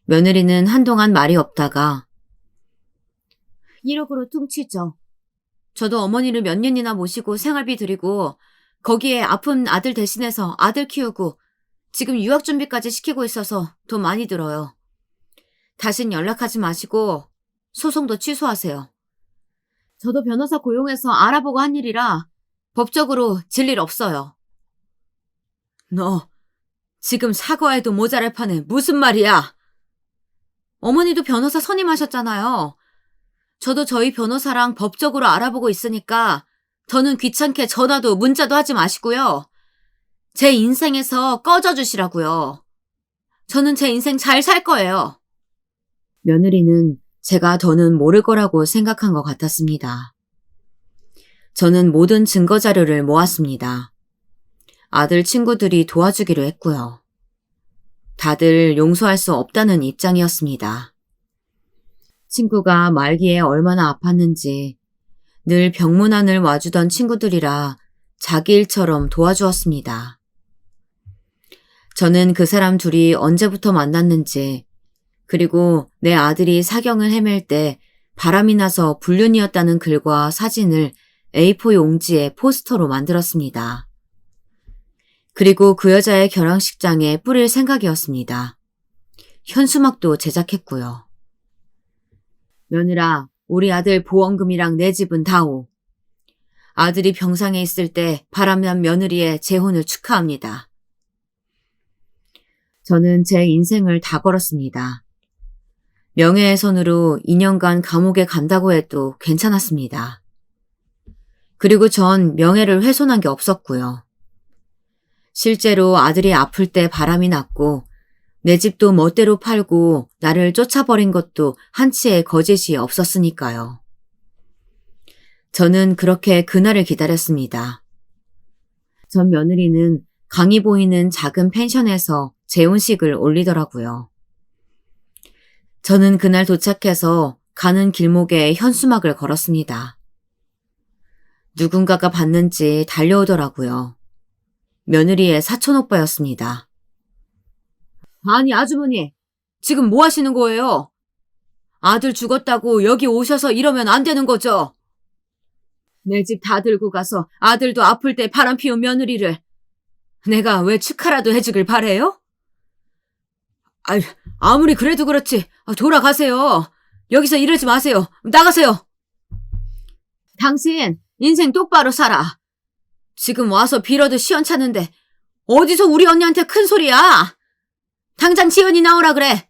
며느리는 한동안 말이 없다가 1억으로 퉁치죠. 저도 어머니를 몇 년이나 모시고 생활비 드리고 거기에 아픈 아들 대신해서 아들 키우고 지금 유학 준비까지 시키고 있어서 돈 많이 들어요. 다신 연락하지 마시고 소송도 취소하세요. 저도 변호사 고용해서 알아보고 한 일이라 법적으로 질 일 없어요. 너 지금 사과해도 모자랄 판에 무슨 말이야? 어머니도 변호사 선임하셨잖아요. 저도 저희 변호사랑 법적으로 알아보고 있으니까 저는 귀찮게 전화도 문자도 하지 마시고요. 제 인생에서 꺼져 주시라고요. 저는 제 인생 잘 살 거예요. 며느리는 제가 더는 모를 거라고 생각한 것 같았습니다. 저는 모든 증거 자료를 모았습니다. 아들 친구들이 도와주기로 했고요. 다들 용서할 수 없다는 입장이었습니다. 친구가 말기에 얼마나 아팠는지 늘 병문안을 와주던 친구들이라 자기 일처럼 도와주었습니다. 저는 그 사람 둘이 언제부터 만났는지, 그리고 내 아들이 사경을 헤맬 때 바람이 나서 불륜이었다는 글과 사진을 A4 용지에 포스터로 만들었습니다. 그리고 그 여자의 결혼식장에 뿌릴 생각이었습니다. 현수막도 제작했고요. 며느라, 우리 아들 보험금이랑 내 집은 다오. 아들이 병상에 있을 때 바람난 며느리의 재혼을 축하합니다. 저는 제 인생을 다 걸었습니다. 명예훼손으로 2년간 감옥에 간다고 해도 괜찮았습니다. 그리고 전 명예를 훼손한 게 없었고요. 실제로 아들이 아플 때 바람이 났고 내 집도 멋대로 팔고 나를 쫓아버린 것도 한치의 거짓이 없었으니까요. 저는 그렇게 그날을 기다렸습니다. 전 며느리는 강이 보이는 작은 펜션에서 재혼식을 올리더라고요. 저는 그날 도착해서 가는 길목에 현수막을 걸었습니다. 누군가가 봤는지 달려오더라고요. 며느리의 사촌오빠였습니다. 아니 아주머니, 지금 뭐 하시는 거예요? 아들 죽었다고 여기 오셔서 이러면 안 되는 거죠? 내 집 다 들고 가서 아들도 아플 때 바람 피운 며느리를 내가 왜 축하라도 해주길 바래요? 아무리 그래도 그렇지. 돌아가세요. 여기서 이러지 마세요. 나가세요. 당신 인생 똑바로 살아. 지금 와서 빌어도 시원찮은데 어디서 우리 언니한테 큰 소리야. 당장 지연이 나오라 그래.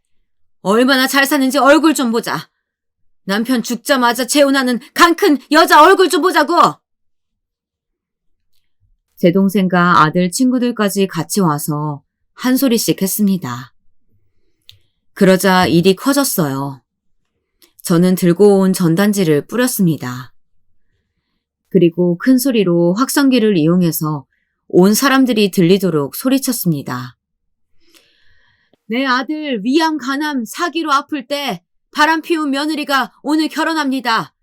얼마나 잘 사는지 얼굴 좀 보자. 남편 죽자마자 재혼하는 간 큰 여자 얼굴 좀 보자고. 제 동생과 아들 친구들까지 같이 와서 한 소리씩 했습니다. 그러자 일이 커졌어요. 저는 들고 온 전단지를 뿌렸습니다. 그리고 큰 소리로 확성기를 이용해서 온 사람들이 들리도록 소리쳤습니다. 내 아들 위암, 간암, 사기로 아플 때 바람 피운 며느리가 오늘 결혼합니다.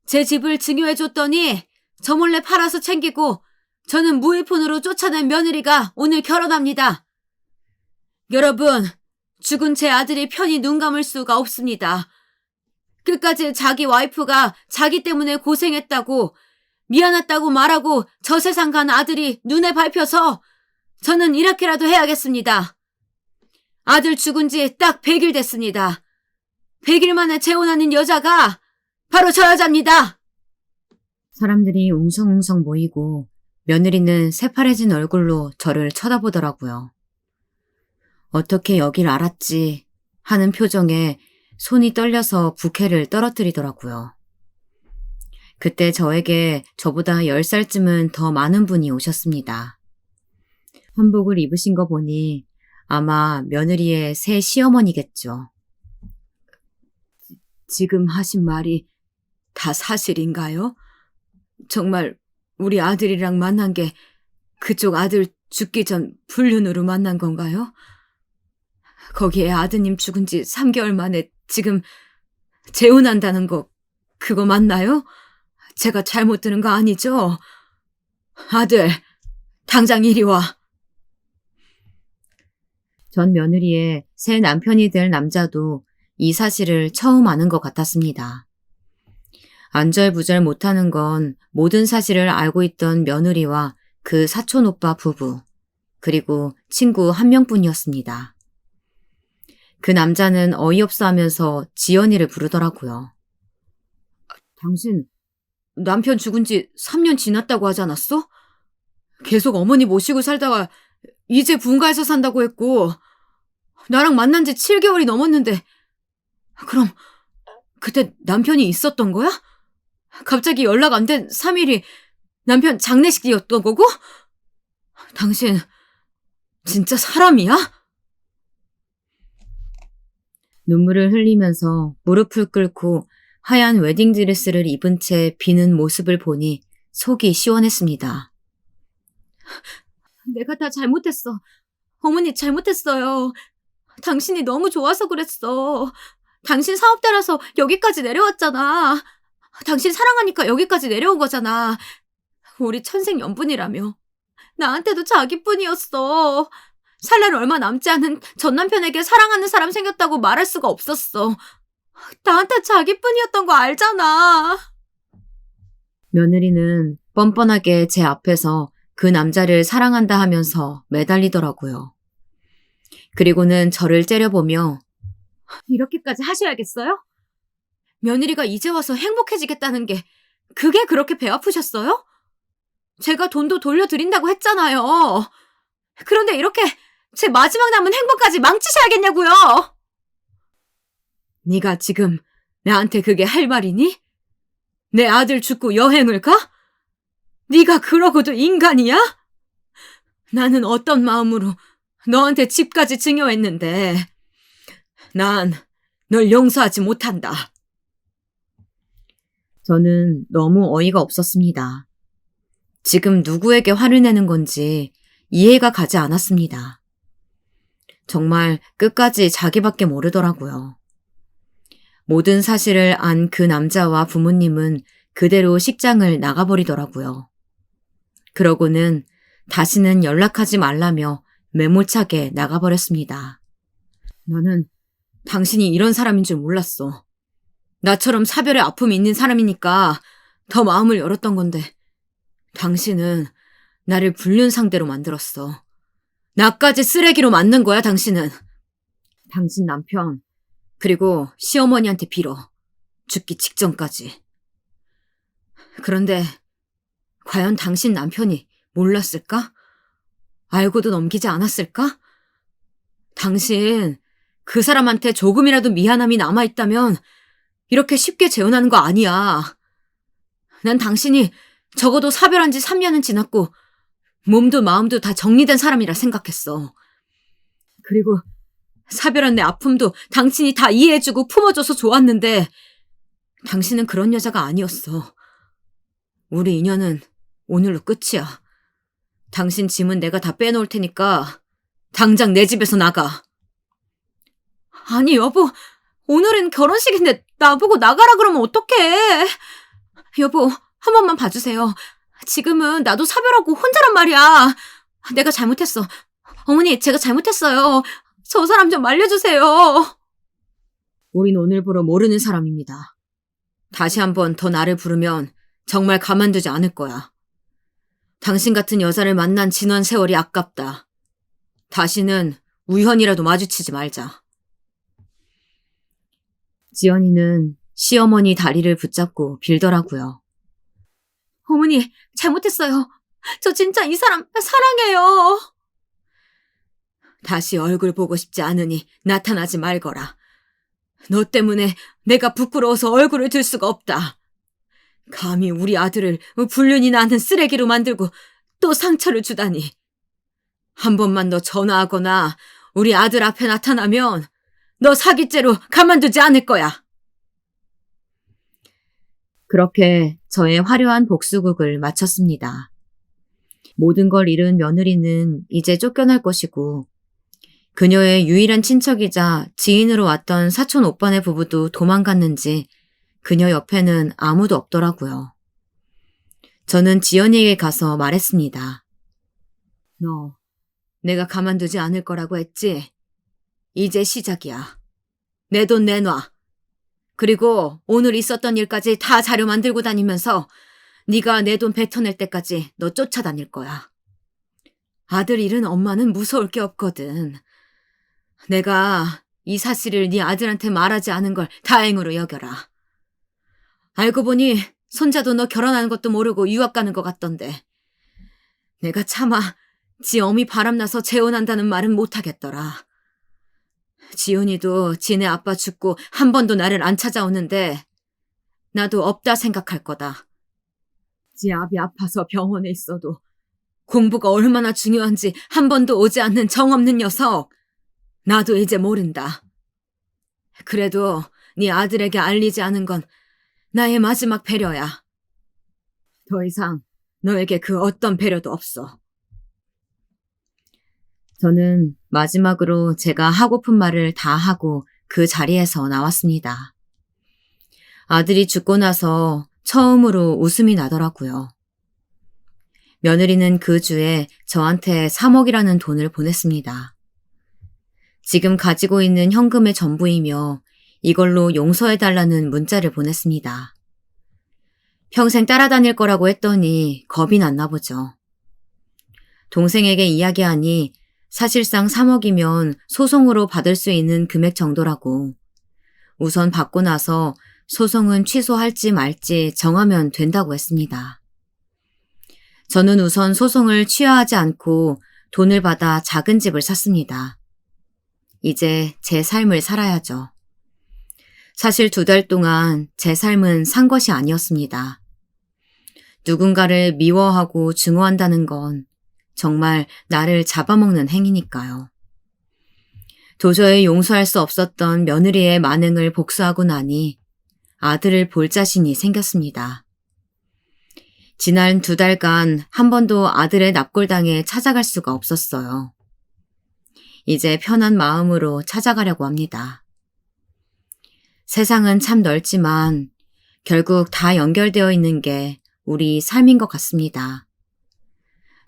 제 집을 증여해줬더니 저 몰래 팔아서 챙기고 저는 무일푼으로 쫓아낸 며느리가 오늘 결혼합니다. 여러분, 죽은 제 아들이 편히 눈 감을 수가 없습니다. 끝까지 자기 와이프가 자기 때문에 고생했다고 미안하다고 말하고 저 세상 간 아들이 눈에 밟혀서 저는 이렇게라도 해야겠습니다. 아들 죽은 지 딱 100일 됐습니다. 100일 만에 재혼하는 여자가 바로 저 여자입니다. 사람들이 웅성웅성 모이고 며느리는 새파래진 얼굴로 저를 쳐다보더라고요. 어떻게 여길 알았지 하는 표정에 손이 떨려서 부케를 떨어뜨리더라고요. 그때 저에게 저보다 10살쯤은 더 많은 분이 오셨습니다. 한복을 입으신 거 보니 아마 며느리의 새 시어머니겠죠. 지금 하신 말이 다 사실인가요? 정말 우리 아들이랑 만난 게 그쪽 아들 죽기 전 불륜으로 만난 건가요? 거기에 아드님 죽은 지 3개월 만에 지금 재혼한다는 거 그거 맞나요? 제가 잘못 들은 거 아니죠? 아들, 당장 이리 와. 전 며느리의 새 남편이 될 남자도 이 사실을 처음 아는 것 같았습니다. 안절부절 못하는 건 모든 사실을 알고 있던 며느리와 그 사촌 오빠 부부, 그리고 친구 한 명뿐이었습니다. 그 남자는 어이없어 하면서 지연이를 부르더라고요. 당신 남편 죽은 지 3년 지났다고 하지 않았어? 계속 어머니 모시고 살다가 이제 분가해서 산다고 했고 나랑 만난 지 7개월이 넘었는데 그때 남편이 있었던 거야? 갑자기 연락 안 된 3일이 남편 장례식이었던 거고? 당신 진짜 사람이야? 눈물을 흘리면서 무릎을 꿇고 하얀 웨딩드레스를 입은 채 비는 모습을 보니 속이 시원했습니다. 내가 다 잘못했어. 어머니 잘못했어요. 당신이 너무 좋아서 그랬어. 당신 사업대라서 여기까지 내려왔잖아. 당신 사랑하니까 여기까지 내려온 거잖아. 우리 천생연분이라며. 나한테도 자기뿐이었어. 살 날 얼마 남지 않은 전 남편에게 사랑하는 사람 생겼다고 말할 수가 없었어. 나한테 자기뿐이었던 거 알잖아. 며느리는 뻔뻔하게 제 앞에서 그 남자를 사랑한다 하면서 매달리더라고요. 그리고는 저를 째려보며 이렇게까지 하셔야겠어요? 며느리가 이제 와서 행복해지겠다는 게 그게 그렇게 배 아프셨어요? 제가 돈도 돌려드린다고 했잖아요. 그런데 이렇게 제 마지막 남은 행복까지 망치셔야겠냐고요. 네가 지금 나한테 그게 할 말이니? 내 아들 죽고 여행을 가? 네가 그러고도 인간이야? 나는 어떤 마음으로 너한테 집까지 증여했는데 난 널 용서하지 못한다. 저는 너무 어이가 없었습니다. 지금 누구에게 화를 내는 건지 이해가 가지 않았습니다. 정말 끝까지 자기밖에 모르더라고요. 모든 사실을 안 그 남자와 부모님은 그대로 식장을 나가버리더라고요. 그러고는 다시는 연락하지 말라며 매몰차게 나가버렸습니다. 나는 당신이 이런 사람인 줄 몰랐어. 나처럼 사별의 아픔이 있는 사람이니까 더 마음을 열었던 건데 당신은 나를 불륜 상대로 만들었어. 나까지 쓰레기로 만든 거야, 당신은. 당신 남편, 그리고 시어머니한테 빌어. 죽기 직전까지. 그런데 과연 당신 남편이 몰랐을까? 알고도 넘기지 않았을까? 당신 그 사람한테 조금이라도 미안함이 남아있다면 이렇게 쉽게 재혼하는 거 아니야. 난 당신이 적어도 사별한 지 3년은 지났고 몸도 마음도 다 정리된 사람이라 생각했어. 그리고 사별한 내 아픔도 당신이 다 이해해주고 품어줘서 좋았는데 당신은 그런 여자가 아니었어. 우리 인연은 오늘로 끝이야. 당신 짐은 내가 다 빼놓을 테니까 당장 내 집에서 나가. 아니 여보, 오늘은 결혼식인데 나보고 나가라 그러면 어떡해. 여보, 한 번만 봐주세요. 지금은 나도 사별하고 혼자란 말이야. 내가 잘못했어. 어머니, 제가 잘못했어요. 저 사람 좀 말려주세요. 우린 오늘부로 모르는 사람입니다. 다시 한 번 더 나를 부르면 정말 가만두지 않을 거야. 당신 같은 여자를 만난 지난 세월이 아깝다. 다시는 우연이라도 마주치지 말자. 지연이는 시어머니 다리를 붙잡고 빌더라고요. 어머니, 잘못했어요. 저 진짜 이 사람 사랑해요. 다시 얼굴 보고 싶지 않으니 나타나지 말거라. 너 때문에 내가 부끄러워서 얼굴을 들 수가 없다. 감히 우리 아들을 불륜이 나는 쓰레기로 만들고 또 상처를 주다니. 한 번만 더 전화하거나 우리 아들 앞에 나타나면 너 사기죄로 가만두지 않을 거야. 그렇게 저의 화려한 복수극을 마쳤습니다. 모든 걸 잃은 며느리는 이제 쫓겨날 것이고 그녀의 유일한 친척이자 지인으로 왔던 사촌 오빠네 부부도 도망갔는지 그녀 옆에는 아무도 없더라고요. 저는 지연이에게 가서 말했습니다. 너 내가 가만두지 않을 거라고 했지? 이제 시작이야. 내 돈 내놔. 그리고 오늘 있었던 일까지 다 자료 만들고 다니면서 네가 내 돈 뱉어낼 때까지 너 쫓아다닐 거야. 아들 잃은 엄마는 무서울 게 없거든. 내가 이 사실을 네 아들한테 말하지 않은 걸 다행으로 여겨라. 알고 보니 손자도 너 결혼하는 것도 모르고 유학 가는 것 같던데. 내가 차마 지 어미 바람나서 재혼한다는 말은 못하겠더라. 지훈이도 지네 아빠 죽고 한 번도 나를 안 찾아오는데 나도 없다 생각할 거다. 지 아비 아파서 병원에 있어도 공부가 얼마나 중요한지 한 번도 오지 않는 정없는 녀석. 나도 이제 모른다. 그래도 네 아들에게 알리지 않은 건 나의 마지막 배려야. 더 이상 너에게 그 어떤 배려도 없어. 저는 마지막으로 제가 하고픈 말을 다 하고 그 자리에서 나왔습니다. 아들이 죽고 나서 처음으로 웃음이 나더라고요. 며느리는 그 주에 저한테 3억이라는 돈을 보냈습니다. 지금 가지고 있는 현금의 전부이며 이걸로 용서해달라는 문자를 보냈습니다. 평생 따라다닐 거라고 했더니 겁이 났나 보죠. 동생에게 이야기하니 사실상 3억이면 소송으로 받을 수 있는 금액 정도라고, 우선 받고 나서 소송은 취소할지 말지 정하면 된다고 했습니다. 저는 우선 소송을 취하하지 않고 돈을 받아 작은 집을 샀습니다. 이제 제 삶을 살아야죠. 사실 2달 동안 제 삶은 산 것이 아니었습니다. 누군가를 미워하고 증오한다는 건 정말 나를 잡아먹는 행위니까요. 도저히 용서할 수 없었던 며느리의 만행을 복수하고 나니 아들을 볼 자신이 생겼습니다. 지난 2달간 한 번도 아들의 납골당에 찾아갈 수가 없었어요. 이제 편한 마음으로 찾아가려고 합니다. 세상은 참 넓지만 결국 다 연결되어 있는 게 우리 삶인 것 같습니다.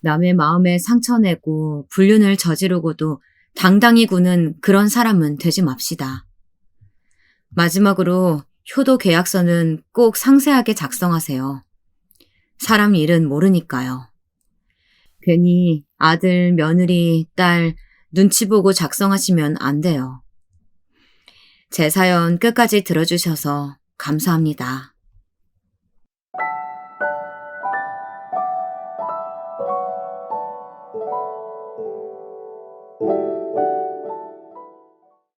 남의 마음에 상처내고 불륜을 저지르고도 당당히 구는 그런 사람은 되지 맙시다. 마지막으로 효도 계약서는 꼭 상세하게 작성하세요. 사람 일은 모르니까요. 괜히 아들, 며느리, 딸 눈치 보고 작성하시면 안 돼요. 제 사연 끝까지 들어주셔서 감사합니다.